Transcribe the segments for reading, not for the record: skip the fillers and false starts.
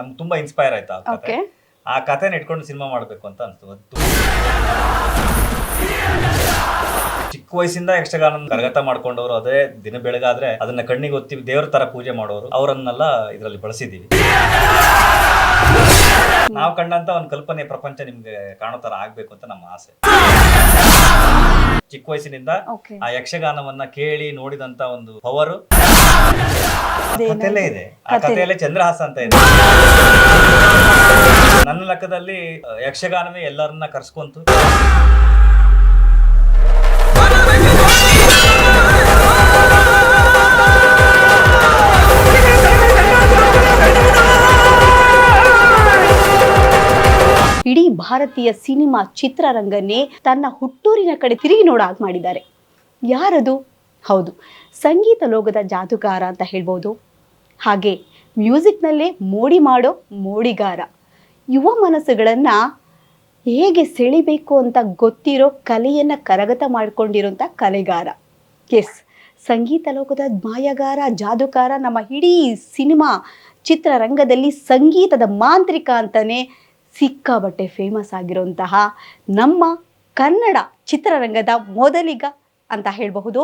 ನಮ್ಗೆ ತುಂಬಾ ಇನ್ಸ್ಪೈರ್ ಆಯ್ತು ಆ ಕತೆ. ಓಕೆ. ಆ ಕಥೆನ ಇಟ್ಕೊಂಡು ಸಿನಿಮಾ ಮಾಡಬೇಕು ಅಂತ ಅನ್ಸ್ತು. ಚಿಕ್ಕ ವಯಸ್ಸಿಂದ ಯಕ್ಷಗಾನ ಕರಗತ ಮಾಡ್ಕೊಂಡವರು, ಅದೇ ದಿನ ಬೆಳಗಾದ್ರೆ ಅದನ್ನ ಕಣ್ಣಿಗೆ ಒತ್ತಿ ದೇವ್ರ ತರ ಪೂಜೆ ಮಾಡೋರು, ಅವರನ್ನೆಲ್ಲ ಇದರಲ್ಲಿ ಬಳಸಿದೀವಿ. ನಾವು ಕಂಡಂತ ಒಂದು ಕಲ್ಪನೆ ಪ್ರಪಂಚ ನಿಮ್ಗೆ ಕಾಣೋ ತರ ಆಗ್ಬೇಕು ಅಂತ ನಮ್ಮ ಆಸೆ. ಚಿಕ್ಕ ವಯಸ್ಸಿನಿಂದ ಓಕೆ. ಆ ಯಕ್ಷಗಾನವನ್ನ ಕೇಳಿ ನೋಡಿದಂತ ಒಂದು ಪವರ್ ಕಥೆಯಲ್ಲೇ ಇದೆ. ಆ ಕಥೆಯಲ್ಲೇ ಚಂದ್ರಹಾಸ ಅಂತ ಇದೆ. ನನ್ನ ಲೆಕ್ಕದಲ್ಲಿ ಯಕ್ಷಗಾನವೇ ಎಲ್ಲರನ್ನ ಕರ್ಸ್ಕೊಂತು. ಇಡೀ ಭಾರತೀಯ ಸಿನಿಮಾ ಚಿತ್ರರಂಗನೇ ತನ್ನ ಹುಟ್ಟೂರಿನ ಕಡೆ ತಿರುಗಿ ನೋಡಾಗ ಮಾಡಿದ್ದಾರೆ. ಯಾರದು? ಹೌದು, ಸಂಗೀತ ಲೋಕದ ಜಾದುಗಾರ ಅಂತ ಹೇಳ್ಬೋದು. ಹಾಗೆ ಮ್ಯೂಸಿಕ್ನಲ್ಲೇ ಮೋಡಿ ಮಾಡೋ ಮೋಡಿಗಾರ. ಯುವ ಮನಸ್ಸುಗಳನ್ನು ಹೇಗೆ ಸೆಳಿಬೇಕು ಅಂತ ಗೊತ್ತಿರೋ ಕಲೆಯನ್ನು ಕರಗತ ಮಾಡಿಕೊಂಡಿರೋಂಥ ಕಲೆಗಾರ. ಎಸ್, ಸಂಗೀತ ಲೋಕದ ಮಾಯಗಾರ, ಜಾದುಗಾರ, ನಮ್ಮ ಇಡೀ ಸಿನಿಮಾ ಚಿತ್ರರಂಗದಲ್ಲಿ ಸಂಗೀತದ ಮಾಂತ್ರಿಕ ಅಂತಲೇ ಸಿಕ್ಕಾಬಟ್ಟೆ ಫೇಮಸ್ ಆಗಿರುವಂತಹ ನಮ್ಮ ಕನ್ನಡ ಚಿತ್ರರಂಗದ ಮೊದಲಿಗ ಅಂತ ಹೇಳಬಹುದು.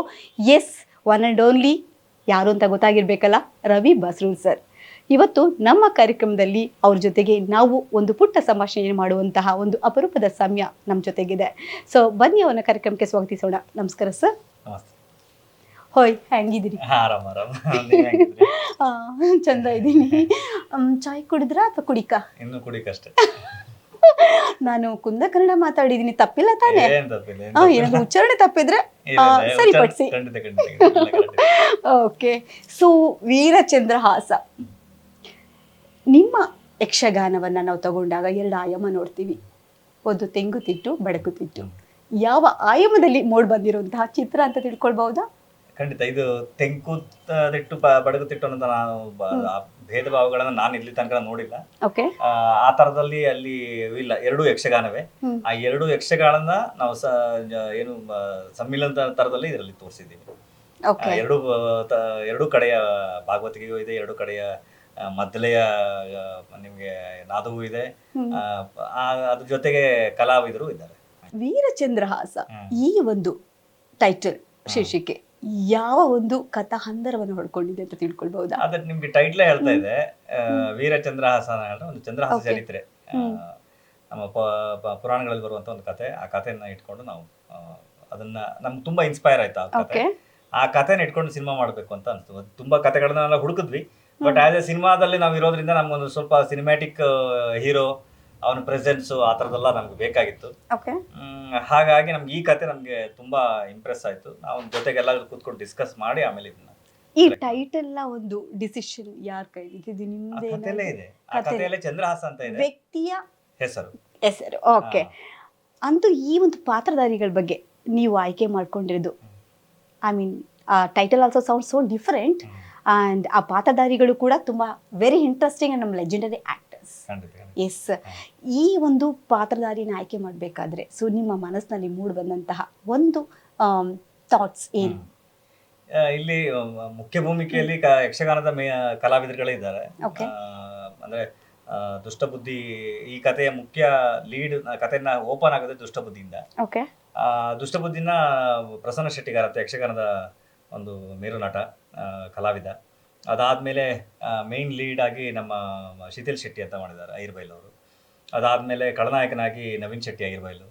ಎಸ್, ಒನ್ ಆ್ಯಂಡ್ ಓನ್ಲಿ ಯಾರು ಅಂತ ಗೊತ್ತಾಗಿರ್ಬೇಕಲ್ಲ, ರವಿ ಬಸ್ರೂರ್ ಸರ್. ಇವತ್ತು ನಮ್ಮ ಕಾರ್ಯಕ್ರಮದಲ್ಲಿ ಅವ್ರ ಜೊತೆಗೆ ನಾವು ಒಂದು ಪುಟ್ಟ ಸಂಭಾಷಣೆ ಮಾಡುವಂತಹ ಒಂದು ಅಪರೂಪದ ಸಮಯ ನಮ್ಮ ಜೊತೆಗಿದೆ. ಸೊ ಬನ್ನಿ ಅವನ ಕಾರ್ಯಕ್ರಮಕ್ಕೆ ಸ್ವಾಗತಿಸೋಣ. ನಮಸ್ಕಾರ ಸರ್. ಹೋಯ್, ಹೆಂಗಿದ್ದೀರಿ? ಆರಾಮ್ ಆರಾಮ್. ನೀವ್ ಹೆಂಗಿದ್ರಿ? ಚಂದ ಇದ್ದೀನಿ. ಚಾಯ್ ಕುಡಿದ್ರಾ ಅಥವಾ ಕುಡಿಕ? ಇನ್ನು ಕುಡಿಕಷ್ಟೇ. ನಾನು ಕುಂದ ಕನ್ನಡ ಮಾತಾಡಿದೀನಿ, ತಪ್ಪಿಲ್ಲ ತಾನೇ? ಏನ್ ತಪ್ಪಿಲ್ಲ, ಏನ್ ಏನಾದ್ರು ಉಚ್ಚಾರಣೆ ತಪ್ಪಿದ್ರೆ ಇಲ್ಲ, ಇಲ್ಲ, ಸರಿಪಡಿಸಿ. ಖಂಡಿತ ಖಂಡಿತ ಎಲ್ಲ correct ಇದೆ. ಓಕೆ. ಸೊ ವೀರಚಂದ್ರಹಾಸ, ನಿಮ್ಮ ಯಕ್ಷಗಾನವನ್ನು ನಾವು ತಗೊಂಡಾಗ ಎರಡು ಆಯಾಮ ನೋಡ್ತೀವಿ. ಒಂದು ತೆಂಗುತಿಟ್ಟು, ಬಡಕುತಿಟ್ಟು. ಯಾವ ಆಯಾಮದಲ್ಲಿ ಮೂಡ್ ಬಂದಿರುವಂತಹ ಚಿತ್ರ ಅಂತ ತಿಳ್ಕೊಳ್ಬಹುದಾ? ಖಂಡಿತ. ಇದು ತೆಂಕುತಿಟ್ಟು ಬಡಗುತಿಟ್ಟು ಅನ್ನೋದು ನಾನು ಆ ಭೇದ ಭಾವಗಳನ್ನ ನಾನು ಇಲ್ಲಿ ತನಕ ನೋಡಿಲ್ಲ. ಓಕೆ. ಆ ತರದಲ್ಲಿ ಅಲ್ಲಿ ಇಲ್ಲ, ಎರಡು ಯಕ್ಷಗಾನವೇ. ಆ ಎರಡು ಯಕ್ಷಗಾನನ ನಾವು ಏನು ಸಮ್ಮಿಲನ ತರದಲ್ಲಿ ಇದರಲ್ಲಿ ತೋರಿಸಿದ್ದೀವಿ. ಓಕೆ. ಎರಡು ಕಡೆಯ ಭಾಗವತಿಗೆಯೂ ಇದೆ, ಎರಡು ಕಡೆಯ ಮದ್ದಲೆಯ ನಿಮ್ಗೆ ನಾದವೂ ಇದೆ, ಅದ್ರ ಜೊತೆಗೆ ಕಲಾವಿದರು ಇದ್ದಾರೆ. ವೀರಚಂದ್ರಹಾಸ ಈ ಒಂದು ಟೈಟಲ್ ಶೀರ್ಷಿಕೆ ಯಾವ ಒಂದು ಕಥಾ ಹಂದರವನ್ನು ಹೊಡ್ಕೊಂಡಿದೆ ಅಂತ ತಿಳ್ಕೊಳ್ಬಹುದಾ? ಅದ ನಿಮ್ಗೆ ಟೈಟ್ಲೇ ಹೇಳ್ತಾ ಇದೆ. ವೀರಚಂದ್ರಹಾಸ ಒಂದು ಚಂದ್ರಹಾಸ ಚರಿತ್ರೆ, ನಮ್ಮ ಪುರಾಣಗಳಲ್ಲಿ ಬರುವಂತ ಒಂದು ಕತೆ. ಆ ಕಥೆಯನ್ನ ಇಟ್ಕೊಂಡು ನಾವು ಅದನ್ನ ನಮ್ಗೆ ತುಂಬಾ ಇನ್ಸ್ಪೈರ್ ಆಯ್ತು ಆ ಕತೆ. ಆ ಕಥೆನ ಇಟ್ಕೊಂಡು ಸಿನಿಮಾ ಮಾಡ್ಬೇಕು ಅಂತ ಅನ್ಸ್ತು. ತುಂಬಾ ಕಥೆಗಳನ್ನೆಲ್ಲ ಹುಡುಕಿದ್ವಿ, ಬಟ್ ಆಸ್ ಎ ಸಿನಿಮಾದಲ್ಲಿ ನಾವು ಇರೋದ್ರಿಂದ ನಮ್ಗೊಂದು ಸ್ವಲ್ಪ ಸಿನಿಮ್ಯಾಟಿಕ್ ಹೀರೋ, ಅವನ ಪ್ರೆಸೆನ್ಸ್ ಆ ಥರದ್ದೆಲ್ಲ ನಮ್ಗೆ ಬೇಕಾಗಿತ್ತು. ಹಾಗಾಗಿ ನಮ್ಗೆ ಈ ಕತೆ ನಮ್ಗೆ ತುಂಬಾ ಇಂಪ್ರೆಸ್ ಆಯ್ತು. ನಾವು ಜೊತೆಗೆ ಎಲ್ಲರೂ ಕೂತ್ಕೊಂಡು ಡಿಸ್ಕಸ್ ಮಾಡಿ ಆಮೇಲೆ ಇದನ್ನ ಈ ಟೈಟಲ್ ನ ಒಂದು ಡಿಸಿಷನ್ ಯಾರ ಕೈಲಿದೆ? ನಿಮ್ದೇ ಇದೆ. ಆ ಕಥೆಯಲ್ಲೇ ಚಂದ್ರಹಾಸ ಅಂತ ಇದೆ ವ್ಯಕ್ತಿಯ ಹೆಸರು. ಓಕೆ. ಅಂತೂ ಈ ಒಂದು ಪಾತ್ರಧಾರಿಗಳ ಬಗ್ಗೆ ನೀವು ಆಯ್ಕೆ ಮಾಡ್ಕೊಂಡಿರೋದು, I mean title also sound so different, and ಆ ಪಾತ್ರಧಾರಿಗಳು ಕೂಡ ತುಂಬಾ ವೆರಿ ಇಂಟ್ರೆಸ್ಟಿಂಗ್ ಅಂಡ್ ನಮ್ಮ ಲೆಜೆಂಡರಿ ಆಕ್ಟರ್ಸ್. ಎಸ್, ಈ ಒಂದು ಪಾತ್ರಧಾರಿನ ಆಯ್ಕೆ ಮಾಡಬೇಕಾದ್ರೆ ಸೊ ನಿಮ್ಮ ಮನಸ್ಸಿನಲ್ಲಿ ಮೂಡ್ ಬಂದಂತಹ ಒಂದು ಥಾಟ್ಸ್ ಏನು? ಇಲ್ಲಿ ಮುಖ್ಯ ಭೂಮಿಕೆಯಲ್ಲಿ ಯಕ್ಷಗಾನದ ಕಲಾವಿದರುಗಳೇ ಇದ್ದಾರೆ. ಅಂದ್ರೆ ದುಷ್ಟಬುದ್ಧಿ ಈ ಕಥೆಯ ಮುಖ್ಯ ಲೀಡ್. ಕಥೆಯನ್ನ ಓಪನ್ ಆಗೋದೇ ದುಷ್ಟಬುದ್ಧಿಯಿಂದ. ದುಷ್ಟಬುದ್ಧಿನ ಪ್ರಸನ್ನ ಶೆಟ್ಟಿಗಾರ ಅಂತ ಯಕ್ಷಗಾನದ ಒಂದು ಮೇರು ನಟ, ಕಲಾವಿದ. ಅದಾದ್ಮೇಲೆ ಮೇನ್ ಲೀಡ್ ಆಗಿ ನಮ್ಮ ಶೀತಲ್ ಶೆಟ್ಟಿ ಅಂತ ಮಾಡಿದ್ದಾರೆ, ಐರ್ಬೈಲ್ ಅವರು. ಅದಾದ್ಮೇಲೆ ಖಳನಾಯಕನಾಗಿ ನವೀನ್ ಶೆಟ್ಟಿ ಐರ್ಬೈಲು.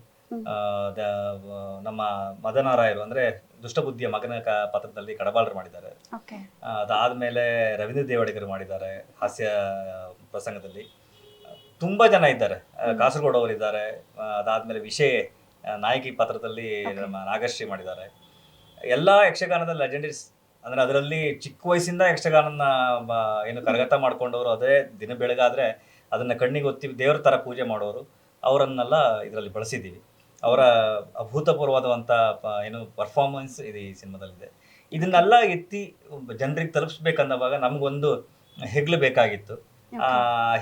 ನಮ್ಮ ಮದನಾರಾಯರು ಅಂದ್ರೆ ದುಷ್ಟಬುದ್ಧಿಯ ಮಗನ ಪಾತ್ರದಲ್ಲಿ ಕಡಬಾಳರು ಮಾಡಿದ್ದಾರೆ. ಅದಾದ್ಮೇಲೆ ರವೀಂದ್ರ ದೇವಡಿಗರು ಮಾಡಿದ್ದಾರೆ ಹಾಸ್ಯ ಪ್ರಸಂಗದಲ್ಲಿ. ತುಂಬಾ ಜನ ಇದ್ದಾರೆ. ಕಾಸರಗೋಡು ಅವರು ಇದ್ದಾರೆ. ಅದಾದ್ಮೇಲೆ ವಿಷಯ ನಾಯಕಿ ಪಾತ್ರದಲ್ಲಿ ನಮ್ಮ ನಾಗಶ್ರೀ ಮಾಡಿದ್ದಾರೆ. ಎಲ್ಲಾ ಯಕ್ಷಗಾನದ ಲೆಜೆಂಡರೀಸ್. ಅಂದ್ರೆ ಅದರಲ್ಲಿ ಚಿಕ್ಕ ವಯಸ್ಸಿಂದ ಯಕ್ಷಗಾನನ ಏನು ಕರಗತ ಮಾಡ್ಕೊಂಡವರು, ಅದೇ ದಿನ ಬೆಳಗಾದ್ರೆ ಅದನ್ನ ಕಣ್ಣಿಗೆ ಒತ್ತಿ ದೇವ್ರ ತರ ಪೂಜೆ ಮಾಡೋರು, ಅವರನ್ನೆಲ್ಲ ಇದರಲ್ಲಿ ಬಳಸಿದ್ದೀವಿ. ಅವರ ಅಭೂತಪೂರ್ವವಾದಂಥ ಏನು ಪರ್ಫಾರ್ಮೆನ್ಸ್ ಇದು ಈ ಸಿನಿಮಾದಲ್ಲಿದೆ. ಇದನ್ನೆಲ್ಲ ಎತ್ತಿ ಜನರಿಗೆ ತಲುಪಿಸ್ಬೇಕಂದವಾಗ ನಮಗೊಂದು ಹೆಗ್ಲು ಬೇಕಾಗಿತ್ತು. ಆ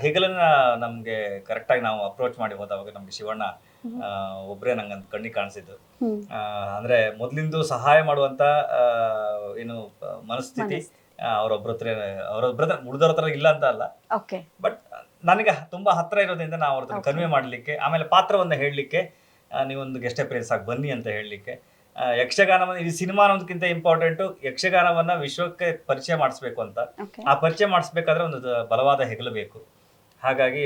ಹೆಗಲನ್ನ ನಮ್ಗೆ ಕರೆಕ್ಟಾಗಿ ನಾವು ಅಪ್ರೋಚ್ ಮಾಡಿ ಹೋದವಾಗ ನಮ್ಗೆ ಶಿವಣ್ಣ ಒಬ್ಬರೇ ನಂಗೆ ಕಣ್ಣಿಗೆ ಕಾಣಿಸಿದ್ದು. ಅಂದ್ರೆ ಮೊದ್ಲಿಂದು ಸಹಾಯ ಮಾಡುವಂತ ಏನು ಮನಸ್ಥಿತಿ ಅವರೊಬ್ಬರ ಹತ್ರ ಉಳಿದವ್ರ ಹತ್ರ ಇಲ್ಲ ಅಂತ ಅಲ್ಲ, ಬಟ್ ನನಗೆ ತುಂಬಾ ಹತ್ರ ಇರೋದ್ರಿಂದ ನಾವು ಅವ್ರನ್ನ ಕನ್ವೆ ಮಾಡ್ಲಿಕ್ಕೆ, ಆಮೇಲೆ ಪಾತ್ರವನ್ನ ಹೇಳಲಿಕ್ಕೆ ನೀವೊಂದು ಗೆಸ್ಟ್ ಅಪಿಯರೆನ್ಸ್ ಆಗಿ ಬನ್ನಿ ಅಂತ ಹೇಳಲಿಕ್ಕೆ, ಯಕ್ಷಗಾನವನ್ನು ಈ ಸಿನಿಮಾ ಅನ್ನೋದಕ್ಕಿಂತ ಇಂಪಾರ್ಟೆಂಟು ಯಕ್ಷಗಾನವನ್ನ ವಿಶ್ವಕ್ಕೆ ಪರಿಚಯ ಮಾಡಿಸ್ಬೇಕು ಅಂತ. ಆ ಪರಿಚಯ ಮಾಡಿಸ್ಬೇಕಾದ್ರೆ ಒಂದು ಬಲವಾದ ಹೆಗಲು ಬೇಕು. ಹಾಗಾಗಿ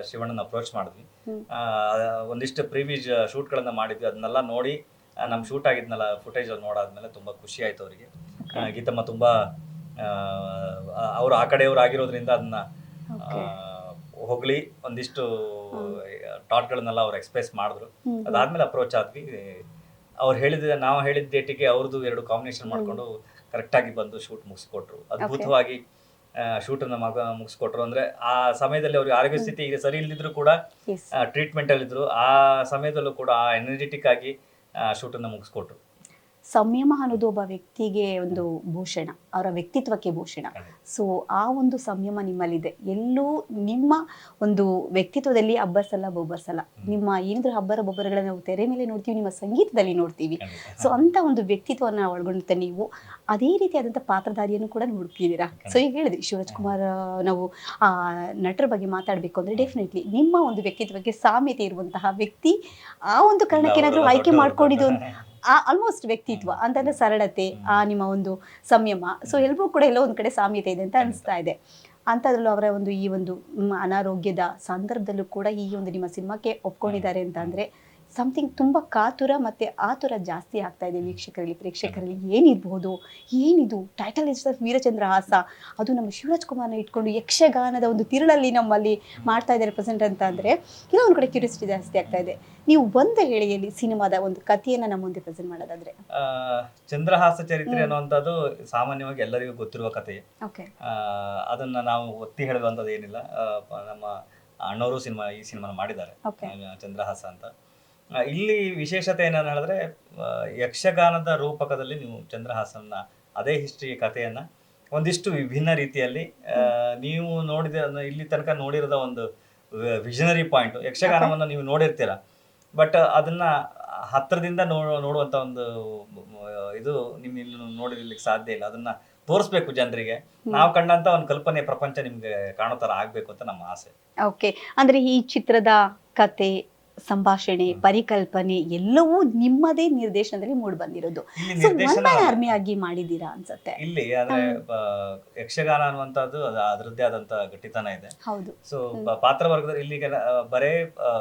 ಶಿವಣ್ಣನ ಅಪ್ರೋಚ್ ಮಾಡಿದ್ವಿ. ಒಂದಿಷ್ಟು ಪ್ರೀವಿಯಸ್ ಶೂಟ್ಗಳನ್ನ ಮಾಡಿದ್ವಿ. ಅದನ್ನೆಲ್ಲ ನೋಡಿ ನಮ್ಮ ಶೂಟ್ ಆಗಿದ್ನಲ್ಲ ಫುಟೇಜ್ ಅಲ್ಲಿ ನೋಡಾದ್ಮೇಲೆ ತುಂಬಾ ಖುಷಿ ಆಯ್ತು ಅವರಿಗೆ. ಗೀತಮ್ಮ ತುಂಬಾ ಅವರು ಆ ಕಡೆಯವರು ಆಗಿರೋದ್ರಿಂದ ಅದನ್ನ ಹೋಗ್ಲಿ ಒಂದಿಷ್ಟು ಥಾಟ್ಗಳನ್ನೆಲ್ಲ ಅವ್ರು ಎಕ್ಸ್ಪ್ರೆಸ್ ಮಾಡಿದ್ರು. ಅದಾದ್ಮೇಲೆ ಅಪ್ರೋಚ್ ಆದ್ವಿ. ಅವ್ರು ನಾವು ಹೇಳಿದ ಡೇಟಿಗೆ ಅವ್ರದ್ದು 2 ಕಾಂಬಿನೇಷನ್ ಮಾಡ್ಕೊಂಡು ಕರೆಕ್ಟ್ ಆಗಿ ಬಂದು ಶೂಟ್ ಮುಗಿಸ್ಕೊಟ್ರು. ಅದ್ಭುತವಾಗಿ ಶೂಟನ್ನ ಮುಗಿಸ್ಕೊಟ್ರು. ಅಂದ್ರೆ ಆ ಸಮಯದಲ್ಲಿ ಅವ್ರಿಗೆ ಆರೋಗ್ಯ ಸ್ಥಿತಿ ಈಗ ಸರಿ ಇಲ್ದಿದ್ರು ಕೂಡ ಟ್ರೀಟ್ಮೆಂಟ್ ಅಲ್ಲಿ ಇದ್ರು. ಆ ಸಮಯದಲ್ಲೂ ಕೂಡ ಆ ಎನರ್ಜೆಟಿಕ್ ಆಗಿ ಶೂಟನ್ನ ಮುಗಿಸ್ಕೊಟ್ರು. ಸಂಯಮ ಅನ್ನೋದು ಒಬ್ಬ ವ್ಯಕ್ತಿಗೆ ಒಂದು ಭೂಷಣ, ಅವರ ವ್ಯಕ್ತಿತ್ವಕ್ಕೆ ಭೂಷಣ. ಸೊ ಆ ಒಂದು ಸಂಯಮ ನಿಮ್ಮಲ್ಲಿದೆ. ಎಲ್ಲೂ ನಿಮ್ಮ ಒಂದು ವ್ಯಕ್ತಿತ್ವದಲ್ಲಿ ಅಬ್ಬಸಲ್ಲ ಬೊಬ್ಬಸಲ್ಲ. ನಿಮ್ಮ ಏನಾದ್ರೂ ಹಬ್ಬರ ಬೊಬ್ಬರಗಳನ್ನ ನಾವು ತೆರೆ ಮೇಲೆ ನೋಡ್ತೀವಿ, ನಿಮ್ಮ ಸಂಗೀತದಲ್ಲಿ ನೋಡ್ತೀವಿ. ಸೊ ಅಂತ ಒಂದು ವ್ಯಕ್ತಿತ್ವವನ್ನು ಒಳಗೊಂಡ ನೀವು ಅದೇ ರೀತಿಯಾದಂಥ ಪಾತ್ರಧಾರಿಯನ್ನು ಕೂಡ ನೋಡ್ತಿದ್ದೀರಾ. ಸೊ ಈಗ ಹೇಳಿದ್ರಿ ಶಿವರಾಜ್ಕುಮಾರ್, ನಾವು ಆ ನಟರ ಬಗ್ಗೆ ಮಾತಾಡಬೇಕು ಅಂದ್ರೆ ಡೆಫಿನೆಟ್ಲಿ ನಿಮ್ಮ ಒಂದು ವ್ಯಕ್ತಿತ್ವಕ್ಕೆ ಸಾಮ್ಯತೆ ಇರುವಂತಹ ವ್ಯಕ್ತಿ ಆ ಒಂದು ಕಾರಣಕ್ಕೆ ಏನಾದರೂ ಆಯ್ಕೆ ಮಾಡ್ಕೊಂಡಿದ್ದು ಆಲ್ಮೋಸ್ಟ್ ವ್ಯಕ್ತಿತ್ವ ಅಂತಂದ್ರೆ ಸರಳತೆ, ನಿಮ್ಮ ಒಂದು ಸಂಯಮ. ಸೊ ಎಲ್ಲರೂ ಕೂಡ ಎಲ್ಲೋ ಒಂದ್ ಕಡೆ ಸಾಮ್ಯತೆ ಇದೆ ಅಂತ ಅನಿಸ್ತಾ ಇದೆ. ಅಂಥದ್ರಲ್ಲೂ ಅವರ ಒಂದು ಈ ಒಂದು ಅನಾರೋಗ್ಯದ ಸಂದರ್ಭದಲ್ಲೂ ಕೂಡ ಈ ಒಂದು ನಿಮ್ಮ ಸಿನಿಮಾಕ್ಕೆ ಒಪ್ಕೊಂಡಿದ್ದಾರೆ ಅಂತ ಅಂದ್ರೆ ಸಮಥಿಂಗ್ ತುಂಬ ಕಾತುರ ಮತ್ತು ಆತುರ ಜಾಸ್ತಿ ಆಗ್ತಾ ಇದೆ ಪ್ರೇಕ್ಷಕರಲ್ಲಿ. ಏನಿರ್ಬೋದು, ಏನಿದು ಟೈಟಲ್ ಇಸ್ ವೀರಚಂದ್ರಹಾಸ, ಅದು ನಮ್ಮ ಶಿವರಾಜ್ಕುಮಾರ್ನ ಇಟ್ಕೊಂಡು ಯಕ್ಷಗಾನದ ಒಂದು ತಿರುಳಲ್ಲಿ ನಮ್ಮಲ್ಲಿ ಮಾಡ್ತಾ ಇದ್ದಾರೆ ಪ್ರೆಸೆಂಟ್ ಅಂತ ಅಂದರೆ ಇನ್ನೂ ಒಂದು ಕಡೆ ಕ್ಯೂರಿಯಾಸಿಟಿ ಜಾಸ್ತಿ ಆಗ್ತಾ ಇದೆ. ನೀವು ಒಂದು ಹೇಳಿಯಲ್ಲಿ ಸಿನಿಮಾದ ಒಂದು ಕಥೆಯನ್ನು ನಮ್ಮ ಮುಂದೆ ಪ್ರೆಸೆಂಟ್ ಮಾಡೋದಾದ್ರೆ, ಚಂದ್ರಹಾಸ ಚರಿತ್ರೆ ಅನ್ನುವಂಥದ್ದು ಸಾಮಾನ್ಯವಾಗಿ ಎಲ್ಲರಿಗೂ ಗೊತ್ತಿರುವ ಕಥೆ. ಅದನ್ನ ನಾವು ಒತ್ತಿ ಹೇಳುವಂಥದ್ದು ಏನಿಲ್ಲ. ನಮ್ಮ ಅಣ್ಣವರು ಈ ಸಿನಿಮಾನ ಮಾಡಿದ್ದಾರೆ, ಚಂದ್ರಹಾಸ ಅಂತ. ಇಲ್ಲಿ ವಿಶೇಷತೆ ಏನಂತ ಹೇಳಿದ್ರೆ, ಯಕ್ಷಗಾನದ ರೂಪಕದಲ್ಲಿ ನೀವು ಚಂದ್ರಹಾಸನ ಅದೇ ಹಿಸ್ಟ್ರಿ ಕಥೆಯನ್ನ ಒಂದಿಷ್ಟು ವಿಭಿನ್ನ ರೀತಿಯಲ್ಲಿ ನೀವು ನೋಡಿದ ಇಲ್ಲಿ ತನಕ ನೋಡಿರೋದ ಒಂದು ವಿಷನರಿ ಪಾಯಿಂಟ್. ಯಕ್ಷಗಾನವನ್ನು ನೀವು ನೋಡಿರ್ತೀರ, ಬಟ್ ಅದನ್ನ ಹತ್ತಿರದಿಂದ ನೋಡುವಂತ ಒಂದು ಇದು ನಿಮ್ಗೆ ಇಲ್ಲಿ ನೋಡಿರ್ಲಿಕ್ಕೆ ಸಾಧ್ಯ ಇಲ್ಲ. ಅದನ್ನ ತೋರಿಸ್ಬೇಕು ಜನರಿಗೆ. ನಾವು ಕಂಡಂತ ಒಂದು ಕಲ್ಪನೆ ಪ್ರಪಂಚ ನಿಮ್ಗೆ ಕಾಣೋ ತರ ಆಗ್ಬೇಕು ಅಂತ ನಮ್ಮ ಆಸೆ. ಓಕೆ, ಅಂದ್ರೆ ಈ ಚಿತ್ರದ ಕತೆ, ಸಂಭಾಷಣೆ, ಪರಿಕಲ್ಪನೆ ಎಲ್ಲವೂ ನಿಮ್ಮದೇ ನಿರ್ದೇಶನದಲ್ಲಿ ಮೂಡಿ ಬಂದಿರೋದು. ಆಗಿ ಮಾಡಿದೀರಾ ಅನ್ಸುತ್ತೆ. ಇಲ್ಲಿ ಅಂದ್ರೆ ಯಕ್ಷಗಾನ ಅನ್ನುವಂಥದ್ದು ಅದರದ್ದೇ ಆದಂತ ಗಟ್ಟಿತನ ಇದೆ. ಹೌದು. ಸೊ ಪಾತ್ರ ವರ್ಗದಲ್ಲಿ ಇಲ್ಲಿಗೆ ಬರೇ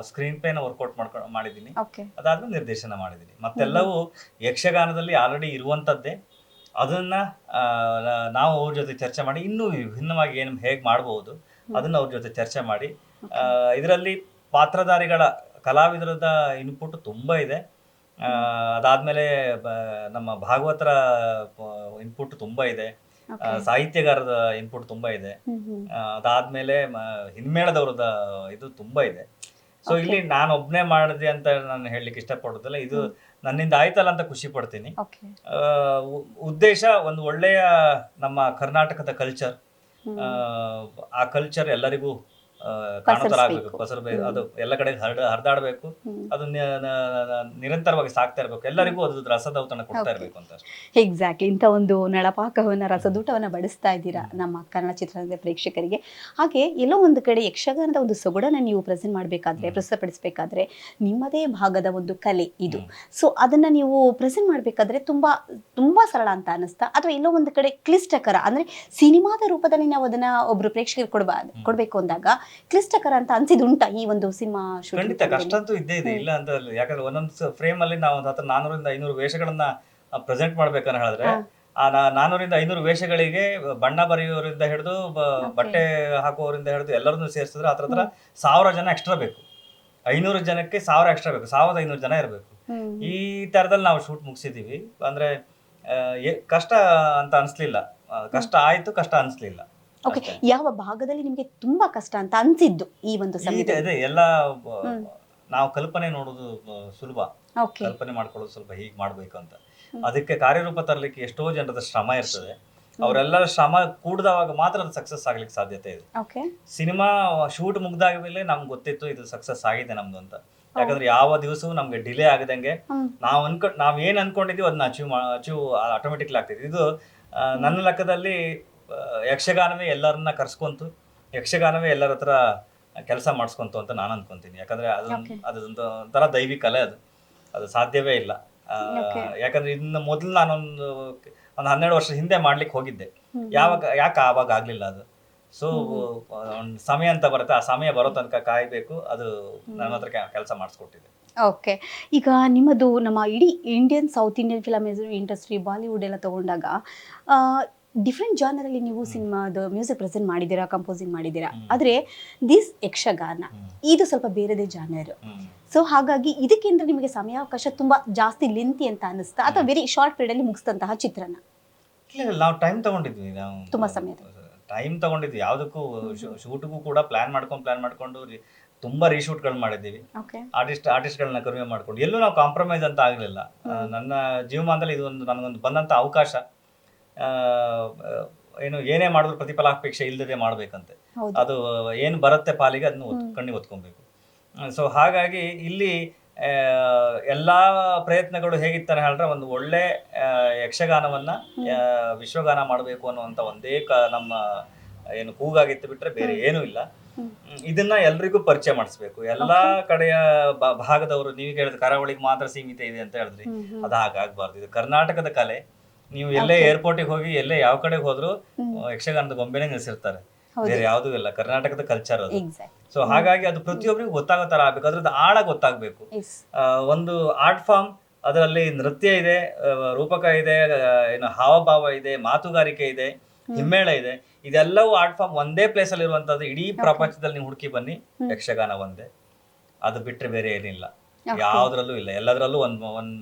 ಸ್ಕ್ರೀನ್ ಪ್ಲೇನ ವರ್ಕೌಟ್ ಮಾಡಿದ್ದೀನಿ. ಅದಾದ್ಮೇಲೆ ನಿರ್ದೇಶನ ಮಾಡಿದ್ದೀನಿ. ಮತ್ತೆಲ್ಲವೂ ಯಕ್ಷಗಾನದಲ್ಲಿ ಆಲ್ರೆಡಿ ಇರುವಂತದ್ದೇ. ಅದನ್ನ ನಾವು ಅವ್ರ ಜೊತೆ ಚರ್ಚೆ ಮಾಡಿ ಇನ್ನೂ ವಿಭಿನ್ನವಾಗಿ ಹೇಗೆ ಮಾಡಬಹುದು ಅದನ್ನ ಅವ್ರ ಜೊತೆ ಚರ್ಚೆ ಮಾಡಿ, ಇದರಲ್ಲಿ ಪಾತ್ರಧಾರಿಗಳ ಕಲಾವಿದರದ ಇನ್ಪುಟ್ ತುಂಬಾ ಇದೆ. ಅದಾದ್ಮೇಲೆ ನಮ್ಮ ಭಾಗವತರ ಇನ್ಪುಟ್ ತುಂಬಾ ಇದೆ, ಸಾಹಿತ್ಯಗಾರದ ಇನ್ಪುಟ್ ತುಂಬಾ ಇದೆ, ಅದಾದ್ಮೇಲೆ ಹಿನ್ಮೇಳದವ್ರದ ಇದು ತುಂಬಾ ಇದೆ. ಸೊ ಇಲ್ಲಿ ನಾನು ಒಬ್ನೇ ಮಾಡಿದೆ ಅಂತ ನಾನು ಹೇಳಲಿಕ್ಕೆ ಇಷ್ಟಪಡೋದಿಲ್ಲ. ಇದು ನನ್ನಿಂದ ಆಯ್ತಲ್ಲ ಅಂತ ಖುಷಿ ಪಡ್ತೀನಿ. ಉದ್ದೇಶ ಒಂದು ಒಳ್ಳೆಯ ನಮ್ಮ ಕರ್ನಾಟಕದ ಕಲ್ಚರ್, ಆ ಕಲ್ಚರ್ ಎಲ್ಲರಿಗೂ ಕಾಣೋತರಾಗಬೇಕು, ಪಸರಬೇಕು, ಅದು ಎಲ್ಲ ಕಡೆ ಹರಿದಾಡಬೇಕು, ಅದು ನಿರಂತರವಾಗಿ ಸಾಕ್ತಾ ಇರಬೇಕು, ಎಲ್ಲರಿಗೂ ಅದು ರಸದೌತಣ ಕೊಡ್ತಾ ಇರಬೇಕು ಅಂತ. ಎಕ್ಸಾಕ್ಟ್ಲಿ, ಇಂಥ ಒಂದು ನಳಪಾಕವನ್ನ ರಸದೂಟವನ್ನ ಬಡಿಸ್ತಾ ಇದ್ದೀರಾ ನಮ್ಮ ಕನ್ನಡ ಚಿತ್ರರಂಗದ ಪ್ರೇಕ್ಷಕರಿಗೆ. ಹಾಗೆ ಎಲ್ಲೋ ಒಂದು ಕಡೆ ಯಕ್ಷಗಾನದ ಒಂದು ಸೊಗಡನ್ನ ನೀವು ಪ್ರೆಸೆಂಟ್ ಮಾಡಬೇಕಾದ್ರೆ, ಪ್ರಸ್ತುತಪಡಿಸಬೇಕಾದ್ರೆ ನಿಮ್ಮದೇ ಭಾಗದ ಒಂದು ಕಲೆ ಇದು. ಸೊ ಅದನ್ನ ನೀವು ಪ್ರೆಸೆಂಟ್ ಮಾಡಬೇಕಾದ್ರೆ ತುಂಬಾ ಸರಳ ಅಂತ ಅನಿಸ್ತಾ, ಅಥವಾ ಎಲ್ಲೋ ಒಂದು ಕಡೆ ಕ್ಲಿಷ್ಟಕರ, ಅಂದ್ರೆ ಸಿನಿಮಾದ ರೂಪದಲ್ಲಿ ನಾವು ಅದನ್ನ ಒಬ್ರು ಪ್ರೇಕ್ಷಕರಿಗೆ ಕೊಡ್ಬೇಕು ಅಂದಾಗ ಕ್ಲಿಷ್ಟಕರ ಅಂತ ಅನ್ಸಿದುಂಟಾ ಈ ಒಂದು ಸಿನಿಮಾ ಶೂಟಿಂಗ್? ಖಂಡಿತ ಕಷ್ಟ ಅಂತೂ ಇದ್ದೇ ಇದೆ, ಇಲ್ಲ ಅಂತ. ಯಾಕಂದ್ರೆ ಒಂದೊಂದು ಫ್ರೇಮ್ ಅಲ್ಲಿ ನಾವು 400-500 ವೇಷಗಳನ್ನ ಪ್ರೆಸೆಂಟ್ ಮಾಡ್ಬೇಕಂತ ಹೇಳಿದ್ರೆ, ಆ 400-500 ವೇಷಗಳಿಗೆ ಬಣ್ಣ ಬರೆಯೋರಿಂದ ಹಿಡಿದು ಬಟ್ಟೆ ಹಾಕುವವರಿಂದ ಹಿಡಿದು ಎಲ್ಲರನ್ನೂ ಸೇರಿಸಿದ್ರೆ ಹತ್ರ 1000 ಜನ ಎಕ್ಸ್ಟ್ರಾ ಬೇಕು. 500 ಜನಕ್ಕೆ 1000 ಎಕ್ಸ್ಟ್ರಾ ಬೇಕು, 1500 ಜನ ಇರಬೇಕು. ಈ ತರದಲ್ಲಿ ನಾವು ಶೂಟ್ ಮುಗಿಸಿದೀವಿ. ಅಂದ್ರೆ ಕಷ್ಟ ಅಂತ ಅನ್ಸ್ಲಿಲ್ಲ, ಕಷ್ಟ ಆಯ್ತು, ಕಷ್ಟ ಅನ್ಸ್ಲಿಲ್ಲ. ಓಕೆ, ಯಾವ ಭಾಗದಲ್ಲಿ ನಿಮ್ಗೆ ತುಂಬಾ ಕಷ್ಟ ಅಂತ ಅನ್ಸಿದ್ದು ಈ ಒಂದು ಅದೇ ಎಲ್ಲ ನಾವು ಕಲ್ಪನೆ ನೋಡೋದು ಸುಲಭ, ಕಲ್ಪನೆ ಮಾಡ್ಕೊಳ್ಳೋದು ಸ್ವಲ್ಪ ಹೀಗೆ ಮಾಡ್ಬೇಕು ಅಂತ. ಅದಕ್ಕೆ ಕಾರ್ಯರೂಪ ತರಲಿಕ್ಕೆ ಎಷ್ಟೋ ಜನರದ ಶ್ರಮ ಇರ್ತದೆ. ಅವರೆಲ್ಲರ ಶ್ರಮ ಕೂಡಿದವಾಗ ಮಾತ್ರ ಅದು ಸಕ್ಸಸ್ ಆಗ್ಲಿಕ್ಕೆ ಸಾಧ್ಯತೆ ಇದೆ. ಸಿನಿಮಾ ಶೂಟ್ ಮುಗ್ದಾಗ ಮೇಲೆ ನಮ್ಗೆ ಗೊತ್ತಿತ್ತು ಇದು ಸಕ್ಸಸ್ ಆಗಿದೆ ನಮ್ದು ಅಂತ. ಯಾಕಂದ್ರೆ ಯಾವ ದಿವಸವೂ ನಮ್ಗೆ ಡಿಲೇ ಆಗದಂಗೆ ನಾವ್ ಏನ್ ಅನ್ಕೊಂಡಿದೀವಿ ಅದನ್ನ ಅಚೀವ್ ಆಟೋಮೆಟಿಕ್ಲಿ ಆಗ್ತಿದೆ. ಇದು ನನ್ನ ಲೆಕ್ಕದಲ್ಲಿ ಯಕ್ಷಗಾನವೇ ಎಲ್ಲರನ್ನ ಕರ್ಸ್ಕೊಂತು, ಯಕ್ಷಗಾನವೇ ಎಲ್ಲರ ಹತ್ರ ಕೆಲಸ ಮಾಡಿಸ್ಕೊಂತು ಅಂತ ನಾನು ಅನ್ಕೊಂತೀನಿ. ಯಾಕಂದ್ರೆ Okay. ಅದೊಂದು ಒಂಥರ ದೈವಿಕ ಕಲೆ, ಅದು ಸಾಧ್ಯವೇ ಇಲ್ಲ. Okay. ಯಾಕಂದ್ರೆ ಇನ್ನು ಮೊದಲು ನಾನೊಂದು 12 ವರ್ಷ ಹಿಂದೆ ಮಾಡ್ಲಿಕ್ಕೆ ಹೋಗಿದ್ದೆ. ಯಾಕೆ ಆವಾಗ ಆಗ್ಲಿಲ್ಲ ಅದು? ಸೊ ಒಂದು ಸಮಯ ಅಂತ ಬರುತ್ತೆ, ಆ ಸಮಯ ಬರೋ ತನಕ ಕಾಯ್ಬೇಕು. ಅದು ನನ್ನ ಹತ್ರ ಕೆಲಸ ಮಾಡಿಸ್ಕೊಟ್ಟಿದೆ. ಓಕೆ. ಈಗ ನಿಮ್ಮದು ನಮ್ಮ ಇಡೀ Indian south Indian film industry, Bollywood ಎಲ್ಲ ತಗೊಂಡಾಗ ಡಿಫ್ರೆಂಟ್ ಜಾನರಲ್ಲಿ ನೀವು ಸಿನಿಮಾದ ಮ್ಯೂಸಿಕ್ ಪ್ರೆಸೆಂಟ್ ಮಾಡಿದ್ದೀರಾ, ಕಂಪೋಸಿಂಗ್ ಮಾಡಿದ್ದೀರಾ. ಆದರೆ ದಿಸ್ ಯಕ್ಷಗಾನ ಇದು ಸ್ವಲ್ಪ ಬೇರೆದೇ ಜಾನರ್. ಸೊ ಹಾಗಾಗಿ ಇದಕ್ಕಿಂತ ನಿಮಗೆ ಸಮಯಾವಕಾಶ ತುಂಬಾ ಜಾಸ್ತಿ ಲೆಂತಿ ಅಂತ ಅನಿಸ್ತಾ, ಅಥವಾ ವೆರಿ ಶಾರ್ಟ್ ಪೀರಿಯಡ್ ಅಲ್ಲಿ ಮುಗಿಸಿದಂತಹ ಚಿತ್ರನ? ಇಲ್ಲ, ನಾವು ಟೈಮ್ ತಗೊಂಡಿದ್ವಿ. ನಾವು ತುಂಬಾ ಸಮಯ ಟೈಮ್ ತಗೊಂಡಿದ್ವಿ. ಯಾವುದಕ್ಕೂ ಶೂಟ್ಗೂ ಕೂಡ ಪ್ಲಾನ್ ಮಾಡ್ಕೊಂಡು ತುಂಬಾ ರೀಶೂಟ್ಗಳು ಮಾಡಿದ್ದೀವಿ. ಆರ್ಟಿಸ್ಟ್ಗಳನ್ನ ಕಡಿಮೆ ಮಾಡ್ಕೊಂಡು ಎಲ್ಲೂ ನಾವು ಕಾಂಪ್ರಮೈಸ್ ಅಂತ ಆಗಲಿಲ್ಲ. ನನ್ನ ಜೀವಮಾನದಲ್ಲಿ ಇದು ನನಗೊಂದು ಬಂದಂತ ಅವಕಾಶ. ಏನೇ ಮಾಡಿದ್ರು ಪ್ರತಿಫಲಾಪೇಕ್ಷೆ ಇಲ್ಲದೆ ಮಾಡ್ಬೇಕಂತೆ. ಅದು ಏನು ಬರುತ್ತೆ ಪಾಲಿಗೆ ಅದನ್ನು ಕಣ್ಣಿಗೆ ಒತ್ಕೊಬೇಕು. ಸೊ ಹಾಗಾಗಿ ಇಲ್ಲಿ ಎಲ್ಲಾ ಪ್ರಯತ್ನಗಳು ಹೇಗಿತ್ತಾನೆ ಹೇಳಿದ್ರೆ, ಒಂದು ಒಳ್ಳೆ ಯಕ್ಷಗಾನವನ್ನ ವಿಶ್ವಗಾನ ಮಾಡಬೇಕು ಅನ್ನುವಂತ ಒಂದೇ ನಮ್ಮ ಏನು ಕೂಗಾಗಿತ್ತು, ಬಿಟ್ರೆ ಬೇರೆ ಏನೂ ಇಲ್ಲ. ಇದನ್ನ ಎಲ್ರಿಗೂ ಪರಿಚಯ ಮಾಡಿಸ್ಬೇಕು. ಎಲ್ಲಾ ಕಡೆಯ ಭಾಗದವರು, ನೀವು ಹೇಳಿದ್ರೆ ಕರಾವಳಿಗೆ ಮಾತ್ರ ಸೀಮಿತ ಇದೆ ಅಂತ ಹೇಳಿದ್ರಿ, ಅದು ಹಾಗಾಗ್ಬಾರ್ದು. ಇದು ಕರ್ನಾಟಕದ ಕಲೆ. ನೀವು ಎಲ್ಲೇ ಏರ್ಪೋರ್ಟಿಗೆ ಹೋಗಿ ಎಲ್ಲೇ ಯಾವ ಕಡೆಗೆ ಹೋದ್ರು ಯಕ್ಷಗಾನದ ಗೊಂಬೆನೇ ನಿಲ್ಸಿರ್ತಾರೆ, ಬೇರೆ ಯಾವುದೂ ಇಲ್ಲ. ಕರ್ನಾಟಕದ ಕಲ್ಚರ್ ಅದು. ಸೊ ಹಾಗಾಗಿ ಅದು ಪ್ರತಿಯೊಬ್ಬರಿಗೂ ಗೊತ್ತಾಗೋ ತರ ಆಗ್ಬೇಕು, ಅದ್ರದ್ದು ಆಳ ಗೊತ್ತಾಗ್ಬೇಕು. ಒಂದು ಆರ್ಟ್ ಫಾರ್ಮ್, ಅದರಲ್ಲಿ ನೃತ್ಯ ಇದೆ, ರೂಪಕ ಇದೆ, ಏನು ಹಾವಭಾವ ಇದೆ, ಮಾತುಗಾರಿಕೆ ಇದೆ, ಹಿಮ್ಮೇಳ ಇದೆ. ಇದೆಲ್ಲವೂ ಆರ್ಟ್ ಫಾರ್ಮ್ ಒಂದೇ ಪ್ಲೇಸ್ ಅಲ್ಲಿ ಇರುವಂತದ್ದು. ಇಡೀ ಪ್ರಪಂಚದಲ್ಲಿ ನೀವು ಹುಡುಕಿ ಬನ್ನಿ, ಯಕ್ಷಗಾನ ಒಂದೇ. ಅದು ಬಿಟ್ರೆ ಬೇರೆ ಏನಿಲ್ಲ, ಯಾವ್ದ್ರಲ್ಲೂ ಇಲ್ಲ. ಎಲ್ಲದರಲ್ಲೂ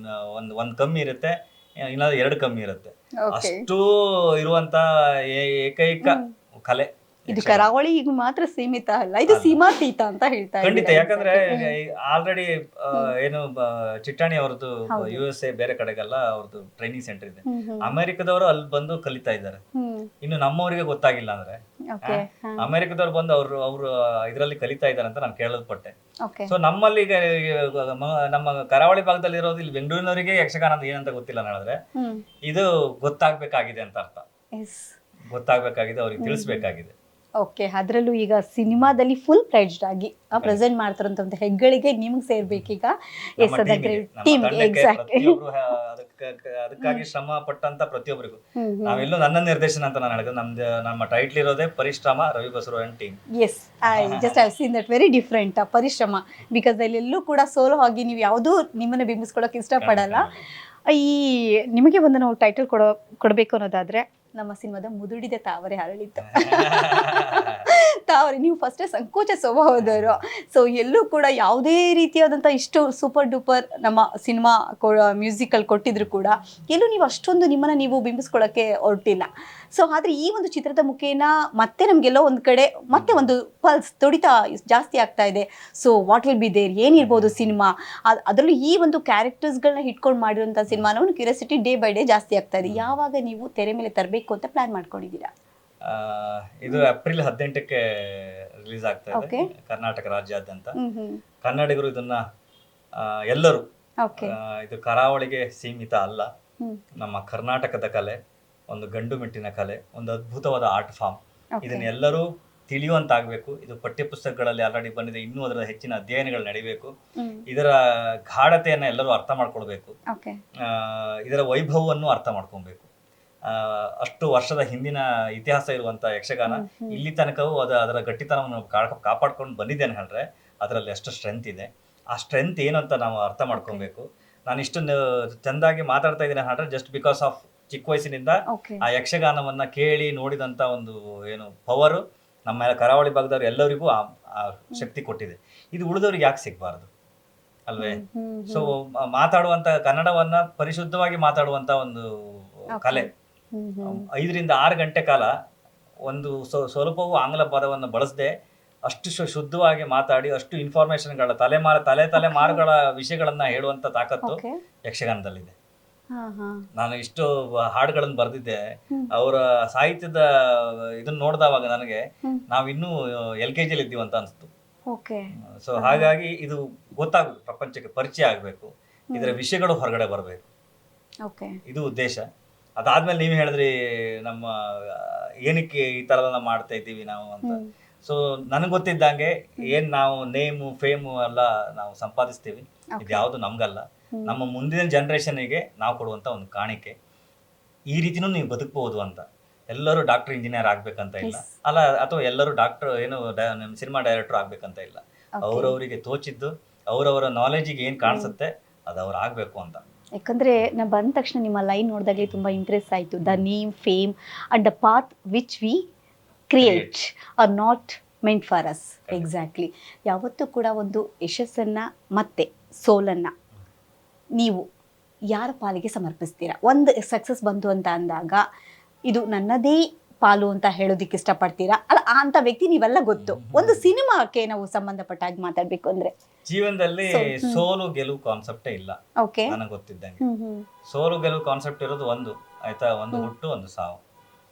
ಒಂದ್ ಕಮ್ಮಿ ಇರುತ್ತೆ, ಇನ್ನೊಂದು 2 ಕಮ್ಮಿ ಇರುತ್ತೆ. ಅಷ್ಟು ಇರುವಂತ ಏಕೈಕ ಕಲೆ ಇದು ಕರಾವಳಿಗೆ ಮಾತ್ರ ಸೀಮಿತ ಅಲ್ಲ, ಇದು ಸೀಮಾತೀತ ಅಂತ ಹೇಳ್ತಾ ಇದ್ದಾರೆ. ಖಂಡಿತ. ಯಾಕಂದ್ರೆ ಆಲ್ರೆಡಿ ಏನು ಚಿಟ್ಟಾಣಿ ಅವ್ರದ್ದು USA ಬೇರೆ ಕಡೆಗೆಲ್ಲ ಅವ್ರದ್ದು ಟ್ರೈನಿಂಗ್ ಸೆಂಟರ್ ಇದೆ. ಅಮೆರಿಕದವರು ಅಲ್ಲಿ ಬಂದು ಕಲಿತಾ ಇದ್ದಾರೆ. ಇನ್ನು ನಮ್ಮವರಿಗೆ ಗೊತ್ತಾಗಿಲ್ಲ ಅಂದ್ರೆ, ಅಮೆರಿಕದವ್ರು ಬಂದು ಅವ್ರು ಇದರಲ್ಲಿ ಕಲಿತಾ ಇದ್ದಾರೆ ಅಂತ ನಾನು ಕೇಳಲ್ಪಟ್ಟೆ. ಸೊ ನಮ್ಮಲ್ಲಿ ಈಗ ನಮ್ಮ ಕರಾವಳಿ ಭಾಗದಲ್ಲಿ ಇರೋದು, ಇಲ್ಲಿ ಬೆಂಗಳೂರಿನವರಿಗೆ ಯಕ್ಷಗಾನ ಏನಂತ ಗೊತ್ತಿಲ್ಲ ಹೇಳಿದ್ರೆ, ಇದು ಗೊತ್ತಾಗ್ಬೇಕಾಗಿದೆ ಅಂತ ಅರ್ಥ. ಗೊತ್ತಾಗ್ಬೇಕಾಗಿದೆ, ಅವ್ರಿಗೆ ತಿಳಿಸ್ಬೇಕಾಗಿದೆ. ಓಕೆ. ಅದರಲ್ಲೂ ಈಗ ಸಿನಿಮಾದಲ್ಲಿ ಫುಲ್ ಫ್ಲೆಡ್ಜ್ಡ್ ಆಗಿ ಪ್ರೆಸೆಂಟ್ ಮಾಡ್ತಾರಂತ ಒಂದು ಹೆಗ್ಗಳಿಗೆ ನಿಮ್ಗೆ ಸೇರ್ಬೇಕೀಗ. ಅದಕ್ಕಾಗಿ ಶ್ರಮ ಪಟ್ಟಂತ ಪ್ರತಿಯೊಬ್ಬರಿಗೂ ನಾವೆಲ್ಲೂ ನನ್ನ ನಿರ್ದೇಶನ ಅಂತ ನಾನು ಹೇಳಿದ್ರೆ, ನಮ್ಮ ಟೈಟ್ಲ್ ಇರೋದೇ Parishrama, Ravi Basaru and team. Yes, I just have seen that very different Parishrama. Because ಅಲ್ಲೆಲ್ಲೂ ಕೂಡ ಸೋಲೋ ಆಗಿ ನೀವು ಯಾವುದೂ ನಿಮ್ಮನ್ನ ಬಿಂಬಿಸ್ಕೊಳಕ್ಕೆ ಇಷ್ಟಪಡಲ್ಲ. ಈ ನಿಮಗೆ ಒಂದು ನಾವು ಟೈಟಲ್ ಕೊಡಬೇಕು ಅನ್ನೋದಾದ್ರೆ, ನಮ್ಮ ಸಿನಿಮಾದ ಮುದುಡಿದ ತಾವರೆ ಅರಳಿತ್ತು. ತಾವರೆ, ನೀವು ಫಸ್ಟೇ ಸಂಕೋಚ ಸ್ವಭಾವದವರು. ಸೊ ಎಲ್ಲೂ ಕೂಡ ಯಾವುದೇ ರೀತಿಯಾದಂಥ ಇಷ್ಟು ಸೂಪರ್ ಡೂಪರ್ ನಮ್ಮ ಸಿನಿಮಾ ಮ್ಯೂಸಿಕಲ್ಲಿ ಕೊಟ್ಟಿದ್ರು ಕೂಡ ಎಲ್ಲೂ ನೀವು ಅಷ್ಟೊಂದು ನಿಮ್ಮನ್ನು ನೀವು ಬಿಂಬಿಸ್ಕೊಳ್ಳೋಕ್ಕೆ ಹೊರಟಿಲ್ಲ. ಸೊ ಆದರೆ ಈ ಒಂದು ಚಿತ್ರದ ಮುಖೇನ ಮತ್ತೆ ನಮಗೆಲ್ಲೋ ಒಂದು ಕಡೆ ಮತ್ತೆ ಒಂದು ಪಲ್ಸ್ ತುಡಿತ ಜಾಸ್ತಿ ಆಗ್ತಾ ಇದೆ. So what will be there, ಏನಿರ್ಬೋದು ಸಿನಿಮಾ, ಅದರಲ್ಲೂ ಈ ಒಂದು ಕ್ಯಾರೆಕ್ಟರ್ಸ್ಗಳನ್ನ ಇಟ್ಕೊಂಡು ಮಾಡಿರೋಂಥ ಸಿನಿಮಾನ ಒಂದು ಕ್ಯೂರಿಯಾಸಿಟಿ ಡೇ ಬೈ ಡೇ ಜಾಸ್ತಿ ಆಗ್ತಾ ಇದೆ. ಯಾವಾಗ ನೀವು ತೆರೆ ಮೇಲೆ ತರಬೇಕು ಅಂತ ಪ್ಲಾನ್ ಮಾಡ್ಕೊಂಡಿದ್ದೀರಾ? ಇದು ಏಪ್ರಿಲ್ 18ಕ್ಕೆ ರಿಲೀಸ್ ಆಗ್ತಾ ಇದೆ ಕರ್ನಾಟಕ ರಾಜ್ಯಾದ್ಯಂತ. ಕನ್ನಡಿಗರು ಇದನ್ನ ಎಲ್ಲರೂ, ಇದು ಕರಾವಳಿಗೆ ಸೀಮಿತ ಅಲ್ಲ, ನಮ್ಮ ಕರ್ನಾಟಕದ ಕಲೆ, ಒಂದು ಗಂಡು ಮೆಟ್ಟಿನ ಕಲೆ, ಒಂದು ಅದ್ಭುತವಾದ ಆರ್ಟ್ ಫಾರ್ಮ್. ಇದನ್ನ ಎಲ್ಲರೂ ತಿಳಿಯುವಂತಾಗಬೇಕು. ಇದು ಪಠ್ಯ ಪುಸ್ತಕಗಳಲ್ಲಿ ಆಲ್ರೆಡಿ ಬಂದಿದೆ, ಇನ್ನೂ ಅದರ ಹೆಚ್ಚಿನ ಅಧ್ಯಯನಗಳು ನಡೀಬೇಕು. ಇದರ ಗಾಢತೆಯನ್ನ ಎಲ್ಲರೂ ಅರ್ಥ ಮಾಡ್ಕೊಳ್ಬೇಕು, ಇದರ ವೈಭವವನ್ನು ಅರ್ಥ ಮಾಡ್ಕೊಬೇಕು. ಅಷ್ಟು ವರ್ಷದ ಹಿಂದಿನ ಇತಿಹಾಸ ಇರುವಂತ ಯಕ್ಷಗಾನ ಇಲ್ಲಿ ತನಕವೂ ಅದರ ಗಟ್ಟಿತನವನ್ನು ಕಾಪಾಡ್ಕೊಂಡು ಬಂದಿದೆ ಅಂತ ಹೇಳಿದ್ರೆ ಅದರಲ್ಲಿ ಎಷ್ಟು ಸ್ಟ್ರೆಂತ್ ಇದೆ. ಆ ಸ್ಟ್ರೆಂತ್ ಏನು ಅಂತ ನಾವು ಅರ್ಥ ಮಾಡ್ಕೊಬೇಕು. ನಾನು ಇಷ್ಟು ಚಂದಾಗಿ ಮಾತಾಡ್ತಾ ಇದ್ದೀನಿ ಹೇಳಿದ್ರೆ ಜಸ್ಟ್ ಬಿಕಾಸ್ ಆಫ್ ಚಿಕ್ಕ ವಯಸ್ಸಿನಿಂದ ಆ ಯಕ್ಷಗಾನವನ್ನ ಕೇಳಿ ನೋಡಿದಂತ ಒಂದು ಏನು ಪವರು ನಮ್ಮ ಕರಾವಳಿ ಭಾಗದವ್ರು ಎಲ್ಲರಿಗೂ ಆ ಶಕ್ತಿ ಕೊಟ್ಟಿದೆ. ಇದು ಉಳಿದವ್ರಿಗೆ ಯಾಕೆ ಸಿಗಬಾರದು ಅಲ್ವೇ? ಸೊ ಮಾತಾಡುವಂತ ಕನ್ನಡವನ್ನ ಪರಿಶುದ್ಧವಾಗಿ ಮಾತಾಡುವಂತ ಒಂದು ಕಲೆ, 5 ರಿಂದ 6 ಗಂಟೆ ಕಾಲ ಒಂದು ಸ್ವಲ್ಪವೂ ಆಂಗ್ಲ ಪದವನ್ನು ಬಳಸದೆ ಅಷ್ಟು ಶುದ್ಧವಾಗಿ ಮಾತಾಡಿ ಅಷ್ಟು ಇನ್ಫಾರ್ಮೇಶನ್ಗಳ ತಲೆಮಾರುಗಳ ವಿಷಯಗಳನ್ನ ಹೇಳುವಂತ ತಾಕತ್ತು ಯಕ್ಷಗಾನದಲ್ಲಿದೆ. ನಾನು ಇಷ್ಟು ಹಾಡುಗಳನ್ನು ಬರೆದಿದ್ದೆ. ಅವರ ಸಾಹಿತ್ಯದ ಇದನ್ನ ನೋಡಿದವಾಗ ನನಗೆ ನಾವಿನ್ನೂ LKG ಇದ್ದೀವಂತ ಅನಿಸ್ತು. ಸೊ ಹಾಗಾಗಿ ಇದು ಗೊತ್ತಾಗಬೇಕು, ಪ್ರಪಂಚಕ್ಕೆ ಪರಿಚಯ ಆಗಬೇಕು, ಇದರ ವಿಷಯಗಳು ಹೊರಗಡೆ ಬರಬೇಕು, ಇದು ಉದ್ದೇಶ. ಅದಾದ್ಮೇಲೆ ನೀವು ಹೇಳಿದ್ರಿ ನಮ್ಮ ಏನಕ್ಕೆ ಈ ತರ ಮಾಡ್ತಾ ಇದ್ದೀವಿ ನಾವು ಅಂತ. ಸೊ ನನಗೆ ಗೊತ್ತಿದ್ದಂಗೆ ಏನ್ ನಾವು ನೇಮು ಫೇಮು ಎಲ್ಲ ನಾವು ಸಂಪಾದಿಸ್ತೀವಿ, ಇದು ಯಾವುದು ನಮ್ಗಲ್ಲ, ನಮ್ಮ ಮುಂದಿನ ಜನರೇಷನ್ಗೆ ನಾವು ಕೊಡುವಂತ ಒಂದು ಕಾಣಿಕೆ. ಈ ರೀತಿನೂ ನೀವು ಬದುಕಬಹುದು ಅಂತ. ಎಲ್ಲರೂ ಡಾಕ್ಟರ್ ಇಂಜಿನಿಯರ್ ಆಗ್ಬೇಕಂತ ಇಲ್ಲ, ಅಲ್ಲ ಅಥವಾ ಎಲ್ಲರೂ ಡಾಕ್ಟರ್ ಏನು ಸಿನಿಮಾ ಡೈರೆಕ್ಟರ್ ಆಗ್ಬೇಕಂತ ಇಲ್ಲ. ಅವ್ರವರಿಗೆ ತೋಚಿದ್ದು ಅವ್ರವರ ನಾಲೆಜಿಗೆ ಏನ್ ಕಾಣಿಸುತ್ತೆ ಅದು ಅವ್ರು ಆಗ್ಬೇಕು ಅಂತ. ಯಾಕಂದ್ರೆ ನಾ ಬಂದ ತಕ್ಷಣ ನಿಮ್ಮ ಲೈನ್ ನೋಡಿದಾಗಲೇ ತುಂಬಾ ಇಂಟ್ರೆಸ್ಟ್ ಆಯ್ತು. The name, fame and the path which we create are not meant for us. Exactly. ಯಾವತ್ತೂ ಕೂಡ ಒಂದು ಯಶಸ್ಸನ್ನ ಮತ್ತೆ ಸೋಲನ್ನ ನೀವು ಯಾರ ಪಾಲಿಗೆ ಸಮರ್ಪಿಸ್ತೀರಾ? ಒಂದು ಸಕ್ಸಸ್ ಬಂತು ಅಂತ ಅಂದಾಗ ಇದು ನನ್ನದೇ ಪಾಲು ಅಂತ ಹೇಳೋದಿಕ್ಕೆ ಇಷ್ಟಪಡ್ತೀರಾ? ಅಲ್ಲ, ಅಂತ ವ್ಯಕ್ತಿ ನೀವೆಲ್ಲ ಗೊತ್ತು. ಒಂದು ಸಿನಿಮಾಕ್ಕೆ ನಾವು ಸಂಬಂಧಪಟ್ಟಾಗಿ ಮಾತಾಡ್ಬೇಕು ಅಂದ್ರೆ ಜೀವನದಲ್ಲಿ ಸೋಲು ಗೆಲುವು ಕಾನ್ಸೆಪ್ಟೇ ಇಲ್ಲ. ಓಕೆ, ನನಗೆ ಗೊತ್ತಿದ್ದಂಗೆ ಸೋಲು ಗೆಲುವು ಕಾನ್ಸೆಪ್ಟ್ ಇರೋದು ಒಂದು, ಆಯ್ತಾ, ಒಂದು ಹುಟ್ಟು ಒಂದು ಸಾವು,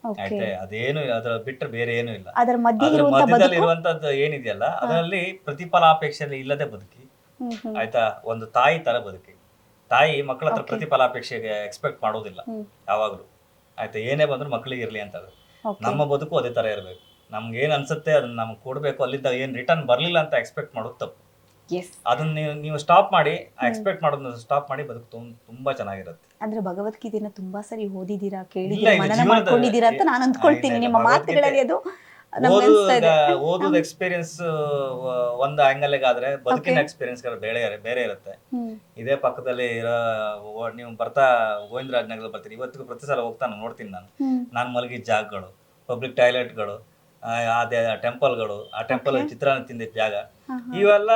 ಆಯ್ತಾ, ಅದೇನು ಅದರ ಬಿಟ್ಟರೆ ಬೇರೆ ಏನು ಇಲ್ಲ. ಅದರ ಮಧ್ಯದಲ್ಲಿ ಇರುವಂತದ್ದು ಏನಿದೆಯಲ್ಲ ಅದರಲ್ಲಿ ಪ್ರತಿಫಲಾಪೇಕ್ಷೆ ಇಲ್ಲದೆ ಬದುಕಿ, ಆಯ್ತಾ, ಒಂದು ತಾಯಿ ತರ ಬದುಕಿ. ತಾಯಿ ಮಕ್ಕಳ ಹತ್ರ ಪ್ರತಿಫಲಾಪೇಕ್ಷೆಗೆ ಎಕ್ಸ್ಪೆಕ್ಟ್ ಮಾಡೋದಿಲ್ಲ ಯಾವಾಗ್ಲೂ, ಆಯ್ತಾ, ಏನೇ ಬಂದ್ರು ಮಕ್ಕಳಿಗೆ ಇರ್ಲಿ ಅಂತ. ನಮ್ಮ ಬದುಕು ಅದೇ ತರ ಇರ್ಬೇಕು. ನಮ್ಗೆ ಏನ್ ಅನ್ಸುತ್ತೆ ಅದನ್ನ ನಮ್ಗೆ ಕೊಡ್ಬೇಕು, ಅಲ್ಲಿಂದ ಏನ್ ರಿಟರ್ನ್ ಬರ್ಲಿಲ್ಲ ಅಂತ ಎಕ್ಸ್ಪೆಕ್ಟ್ ಮಾಡೋದು ತಪ್ಪು. ಅದನ್ನ ನೀವು ಸ್ಟಾಪ್ ಮಾಡಿ, ಎಕ್ಸ್ಪೆಕ್ಟ್ ಮಾಡೋದನ್ನ ಸ್ಟಾಪ್ ಮಾಡಿ ಬದುಕು ತುಂಬಾ ಚೆನ್ನಾಗಿರುತ್ತೆ. ಅಂದ್ರೆ ಭಗವದ್ಗೀತೆನ ತುಂಬಾ ಸರಿ ಓದಿದೀರಾ, ಕೇಳಿದೀರಾ, ಮನನ ಮಾಡ್ಕೊಂಡಿದ್ದೀರಾ ಅಂತ ನಾನು ಅಂದ್ಕೊಳ್ತೀನಿ ನಿಮ್ಮ ಮಾತುಗಳಲ್ಲಿ. ಅದು ಓದೋದ್ ಎಕ್ಸ್ಪೀರಿಯನ್ಸ್ ಒಂದು ಆಂಗಲ್ ಆದ್ರೆ ಬದುಕಿನ ಎಕ್ಸ್ಪೀರಿಯನ್ಸ್ ಬೇರೆ ಇರುತ್ತೆ. ಇದೇ ಪಕ್ಕದಲ್ಲಿ ಇರೋ ನೀವು ಬರ್ತಾ ಗೋವಿಂದರಾಜ್ ನಗರ ಬರ್ತೀರಿ, ಇವತ್ತಿಗೂ ಪ್ರತಿ ಸಲ ಹೋಗ್ತಾ ನೋಡ್ತೀನಿ ನಾನು ಮಲಗಿದ ಜಾಗಗಳು, ಪಬ್ಲಿಕ್ ಟಾಯ್ಲೆಟ್ಗಳು, ಅದೇ ಟೆಂಪಲ್ಗಳು, ಆ ಟೆಂಪಲ್ ಚಿತ್ರಾನ್ನ ತಿಂದಿದ್ದ ಜಾಗ, ಇವೆಲ್ಲ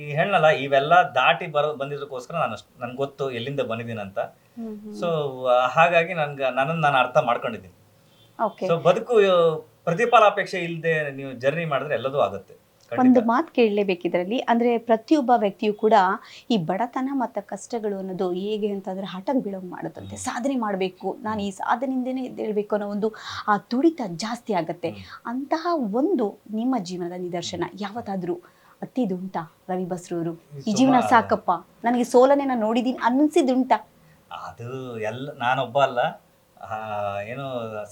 ಈ ಹೆಣ್ಣಲ್ಲ, ಇವೆಲ್ಲ ದಾಟಿ ಬಂದಿದ್ದಕ್ಕೋಸ್ಕರ ನನ್ಗೆ ಗೊತ್ತು ಎಲ್ಲಿಂದ ಬಂದಿದ್ದೀನಿ ಅಂತ. ಸೊ ಹಾಗಾಗಿ ನನ್ನನ್ನು ನಾನು ಅರ್ಥ ಮಾಡ್ಕೊಂಡಿದ್ದೀನಿ. ಸೊ ಬದುಕು ಪ್ರತಿಫಲಾಪೇಕ್ಷೆ ಇಲ್ಲದೆ ನೀವು ಜರ್ನಿ ಮಾಡಿದ್ರೆ ಎಲ್ಲದೂ ಆಗುತ್ತೆ. ಒಂದು ಮಾತು ಕೇಳಲೇಬೇಕಿದ್ರಲ್ಲಿ, ಅಂದ್ರೆ ಪ್ರತಿಯೊಬ್ಬ ವ್ಯಕ್ತಿಯು ಕೂಡ ಈ ಬಡತನ ಮತ್ತು ಕಷ್ಟಗಳು ಅನ್ನೋದು ಹೇಗೆ ಅಂತಂದ್ರೆ ಹಠಕ್ಕೆ ಬೀಳೋಂಗೆ ಮಾಡುತ್ತಂತೆ. ಸಾಧನೆ ಮಾಡಬೇಕು, ನಾನು ಈ ಸಾಧನೆಯಿಂದನೇ ಎದ್ದೇಳಬೇಕು ಅನ್ನೋ ಒಂದು ಆ ತುಡಿತ ಜಾಸ್ತಿ ಆಗತ್ತೆ. ಅಂತಹ ಒಂದು ನಿಮ್ಮ ಜೀವನದ ನಿದರ್ಶನ ಯಾವತ್ತಾದ್ರೂ ಅತ್ತಿದುಂಟಾ ರವಿ ಬಸ್ರೂರು? ಈ ಜೀವನ ಸಾಕಪ್ಪ, ನನಗೆ ಸೋಲನೆ ನಾನು ನೋಡಿದ್ದೀನಿ ಅನ್ನಿಸಿದುಂಟಾ? ಅದು ಎಲ್ಲ ನಾನೊಬ್ಬ ಅಲ್ಲ, ಏನು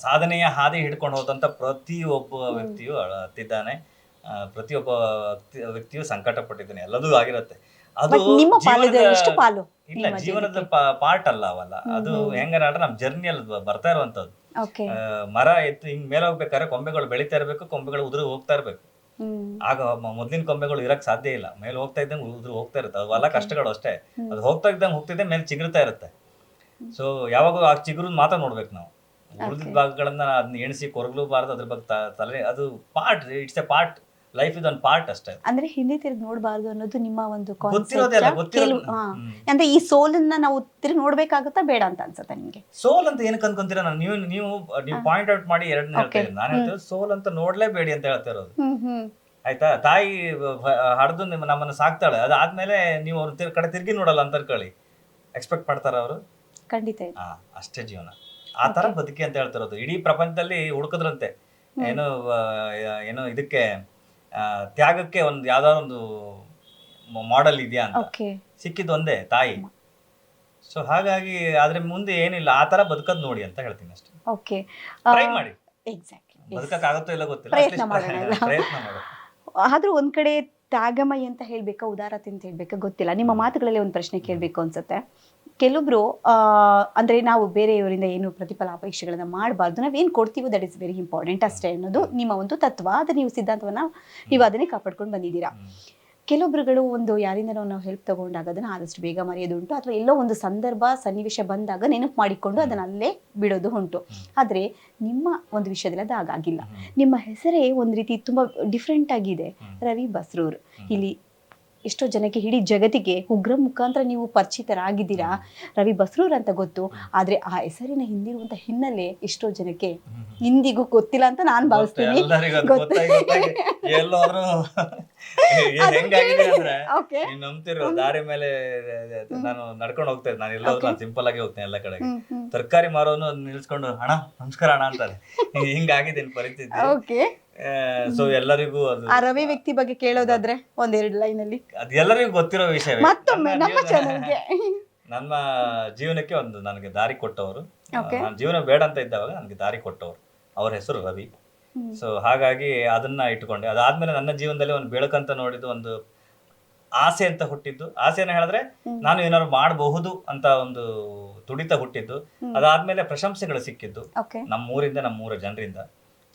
ಸಾಧನೆಯ ಹಾದಿ ಹಿಡ್ಕೊಂಡು ಹೋದಂತ ಪ್ರತಿಯೊಬ್ಬ ವ್ಯಕ್ತಿಯು ಅತ್ತಿದ್ದಾನೆ, ಪ್ರತಿಯೊಬ್ಬ ವ್ಯಕ್ತಿಯು ಸಂಕಟ ಪಟ್ಟಿದ್ದಾನೆ, ಎಲ್ಲದೂ ಆಗಿರುತ್ತೆ. ಅದು ಇಲ್ಲ, ಜೀವನದ ಪಾರ್ಟ್ ಅಲ್ಲ ಅವಲ್ಲ. ಅದು ಹೆಂಗಂದ್ರೆ ನಮ್ ಜರ್ನಿಯಲ್ಲಿ ಬರ್ತಾ ಇರುವಂತದ್ದು. ಮರ ಎತ್ತು ಹಿಂಗ್ ಮೇಲೆ ಹೋಗ್ಬೇಕಾದ್ರೆ ಕೊಂಬೆಗಳು ಬೆಳಿತಾ ಇರ್ಬೇಕು, ಕೊಂಬೆಗಳು ಉದುರು ಹೋಗ್ತಾ ಇರ್ಬೇಕು. ಆಗ ಮೊದ್ಲಿನ ಕೊಂಬೆಗಳು ಇರಕ್ ಸಾಧ್ಯ ಇಲ್ಲ, ಮೇಲೆ ಹೋಗ್ತಾ ಇದ್ದಂಗೆ ಉದುರು ಹೋಗ್ತಾ ಇರುತ್ತೆ. ಅವೆಲ್ಲ ಕಷ್ಟಗಳು ಅಷ್ಟೇ. ಅದು ಹೋಗ್ತಿದ್ದೆ ಮೇಲೆ ಚಿಗುರ್ತಾ ಇರುತ್ತೆ. ಸೊ ಯಾವಾಗ ಆ ಚಿಗುರು ಮಾತ್ರ ನೋಡ್ಬೇಕು ನಾವು. ಉಳಿದ ಭಾಗಗಳನ್ನ ಅದನ್ನ ಎಣಿಸಿ ಕೊರಗಲೂಬಾರ್ದು, ಅದ್ರ ಬಗ್ಗೆ ತಲೆ, ಅದು part, it's A part, life is one part ಅಷ್ಟೇ. ಅಂದ್ರೆ ಹಿಂದೆ ತಿರುಗಿ ನೋಡಬಾರ್ದು ಅನ್ನೋದು ನಿಮ್ಮ ಒಂದು ಅಂದ್ರೆ ಈ ಸೋಲನ್ನ ನಾವು ತಿರುಗಿ ನೋಡ್ಬೇಕಾಗುತ್ತಾ ಬೇಡ ಅಂತ ಅನ್ಸುತ್ತೆ ನಿಮ್ಗೆ? ಸೋಲ್ ಅಂತ ಏನಕ್ಕೆ ಅನ್ಕೊಂತೀರಾ? ನೀವು ಪಾಯಿಂಟ್ ಔಟ್ ಮಾಡಿ ಎರಡನೇ ಹೇಳ್ತಾ ಇದ್ದೀನಿ. ನಾನು ಹೇಳ್ತೇವೆ ಸೋಲ್ ಅಂತ ನೋಡ್ಲೇಬೇಡಿ ಅಂತ ಹೇಳ್ತಾ ಇರೋದು, ಆಯ್ತಾ. ತಾಯಿ ಹಡ್ದು ನಮ್ಮನ್ನ ಸಾಕ್ತಾಳೆ, ಅದಾದ್ಮೇಲೆ ನೀವು ಅವ್ರ ಕಡೆ ತಿರ್ಗಿ ನೋಡಲ್ಲ ಅಂತ ಅನ್ಕೊಳ್ಳಿ, ಎಕ್ಸ್ಪೆಕ್ಟ್ ಮಾಡ್ತಾರ ಅವರು? ಖಂಡಿತ. ಅಷ್ಟೇ ಜೀವನ, ಆ ತರ ಬದುಕಿ ಅಂತ ಹೇಳ್ತಿರೋದು. ಇಡೀ ಪ್ರಪಂಚದಲ್ಲಿ ಹುಡುಕದ್ರಂತೆ ಏನೋ ಇದಕ್ಕೆ ತ್ಯಾಗಕ್ಕೆ ಒಂದು ಯಾವ್ದಾದ್ರು ಒಂದು ಮಾಡೆಲ್ ಇದೆಯಾ ಅಂತ, ಸಿಕ್ಕಿದ್ ಒಂದೇ ತಾಯಿ. ಸೊ ಹಾಗಾಗಿ ಅದ್ರ ಮುಂದೆ ಏನಿಲ್ಲ, ಆ ತರ ಬದುಕದ್ ನೋಡಿ ಅಂತ ಹೇಳ್ತೀನಿ ಅಷ್ಟೇ. ಟ್ರೈ ಮಾಡಿ, ಬದುಕಕ್ ಆಗುತ್ತೋ ಇಲ್ಲ ಗೊತ್ತಿಲ್ಲ, ಪ್ರಯತ್ನ ಮಾಡಿ. ಆದ್ರೂ ಒಂದ್ ಕಡೆ ತ್ಯಾಗಮಯಿ ಅಂತ ಹೇಳ್ಬೇಕಾ, ಉದಾರತೆ ಅಂತ ಹೇಳ್ಬೇಕಾ ಗೊತ್ತಿಲ್ಲ. ನಿಮ್ಮ ಮಾತುಗಳಲ್ಲಿ ಒಂದು ಪ್ರಶ್ನೆ ಕೇಳಬೇಕು ಅನ್ಸುತ್ತೆ. ಕೆಲವೊಬ್ರು ಅಂದ್ರೆ ನಾವು ಬೇರೆಯವರಿಂದ ಏನು ಪ್ರತಿಫಲ ಅಪೇಕ್ಷೆಗಳನ್ನ ಮಾಡಬಾರ್ದು, ನಾವೇನು ಕೊಡ್ತೀವೋ ದಟ್ ಇಸ್ ವೆರಿ ಇಂಪಾರ್ಟೆಂಟ್ ಅಷ್ಟೇ ಅನ್ನೋದು ನಿಮ್ಮ ಒಂದು ತತ್ವ. ಅದು ನೀವು ಸಿದ್ಧಾಂತವನ್ನ ನೀವು ಅದನ್ನೇ ಕಾಪಾಡ್ಕೊಂಡು ಬಂದಿದ್ದೀರಾ. ಕೆಲವೊಬ್ರುಗಳು ಒಂದು ಯಾರಿಂದ ನಾವು ಹೆಲ್ಪ್ ತಗೊಂಡಾಗ ಅದನ್ನ ಆದಷ್ಟು ಬೇಗ ಮರೆಯೋದುಂಟು, ಅಥವಾ ಎಲ್ಲೋ ಒಂದು ಸಂದರ್ಭ ಸನ್ನಿವೇಶ ಬಂದಾಗ ನೆನಪು ಮಾಡಿಕೊಂಡು ಅದನ್ನ ಅಲ್ಲೇ ಬಿಡೋದು ಉಂಟು. ಆದ್ರೆ ನಿಮ್ಮ ಒಂದು ವಿಷಯದಲ್ಲಿ ಅದು ಹಾಗಾಗಿಲ್ಲ. ನಿಮ್ಮ ಹೆಸರೇ ಒಂದ್ ರೀತಿ ತುಂಬಾ ಡಿಫ್ರೆಂಟ್ ಆಗಿದೆ, ರವಿ ಬಸ್ರೂರ್. ಇಲ್ಲಿ ಎಷ್ಟೋ ಜನಕ್ಕೆ, ಇಡೀ ಜಗತ್ತಿಗೆ ಉಗ್ರ ಮುಖಾಂತರ ನೀವು ಪರಿಚಿತರಾಗಿದ್ದೀರಾ, ರವಿ ಬಸ್ರೂರ್ ಅಂತ ಗೊತ್ತು. ಆದ್ರೆ ಆ ಹೆಸರಿನ ಹಿಂದಿರುವಂತ ಹಿನ್ನೆಲೆ ಎಷ್ಟೋ ಜನಕ್ಕೆ ಇಂದಿಗೂ ಗೊತ್ತಿಲ್ಲ ಅಂತ ನಾನ್ ಭಾವಿಸ್ತೀನಿ. ನಂಬ್ತಿರೋ ದಾರಿ ಮೇಲೆ ನಾನು ನಡ್ಕೊಂಡು ಹೋಗ್ತಾ ಇದ್ದೆ, ನಾನು ಎಲ್ಲಾದ್ರೂ ನಾನು ಸಿಂಪಲ್ ಆಗಿ ಹೋಗ್ತೇನೆ ಎಲ್ಲ ಕಡೆಗೆ. ತರಕಾರಿ ಮಾರೋನು ನಿಲ್ಸ್ಕೊಂಡು ಅಣ್ಣ ನಮಸ್ಕಾರ ಅಣ್ಣ ಅಂತಾರೆ, ಹಿಂಗಾಗಿದೆ ಪರಿಸ್ಥಿತಿ. ಸೊ ಎಲ್ಲರಿಗೂ ಅದು ಆ ರವಿ ವ್ಯಕ್ತಿ ಬಗ್ಗೆ ಕೇಳೋದಾದ್ರೆ ಒಂದೆರಡು ಲೈನ್ ಅಲ್ಲಿ ಅದು ಎಲ್ಲರಿಗೂ ಗೊತ್ತಿರೋ ವಿಷಯ. ಮತ್ತೊಮ್ಮೆ ನಮ್ಮ ಚಾನೆಲ್ಗೆ ನನ್ನ ಜೀವನಕ್ಕೆ ಒಂದು ನನಗೆ ದಾರಿ ಕೊಟ್ಟವರು, ನನ್ನ ಜೀವನ ಬೇಡ ಅಂತ ಇದ್ದವಾಗ ನನಗೆ ದಾರಿ ಕೊಟ್ಟವರು, ಅವ್ರ ಹೆಸರು ರವಿ. ಸೊ ಹಾಗಾಗಿ ಅದನ್ನ ಇಟ್ಕೊಂಡೆ. ಅದಾದ್ಮೇಲೆ ನನ್ನ ಜೀವನದಲ್ಲಿ ಒಂದು ಬೆಳಕಂತ ನೋಡಿದ್ದು, ಒಂದು ಆಸೆ ಅಂತ ಹುಟ್ಟಿದ್ದು. ಆಸೆನ ಹೇಳಿದ್ರೆ ನಾನು ಏನಾದ್ರು ಮಾಡಬಹುದು ಅಂತ ಒಂದು ತುಡಿತ ಹುಟ್ಟಿದ್ದು. ಅದಾದ್ಮೇಲೆ ಪ್ರಶಂಸೆಗಳು ಸಿಕ್ಕಿದ್ದು ಓಕೆ. ನಮ್ಮೂರಿಂದ, ನಮ್ಮೂರ ಜನರಿಂದ.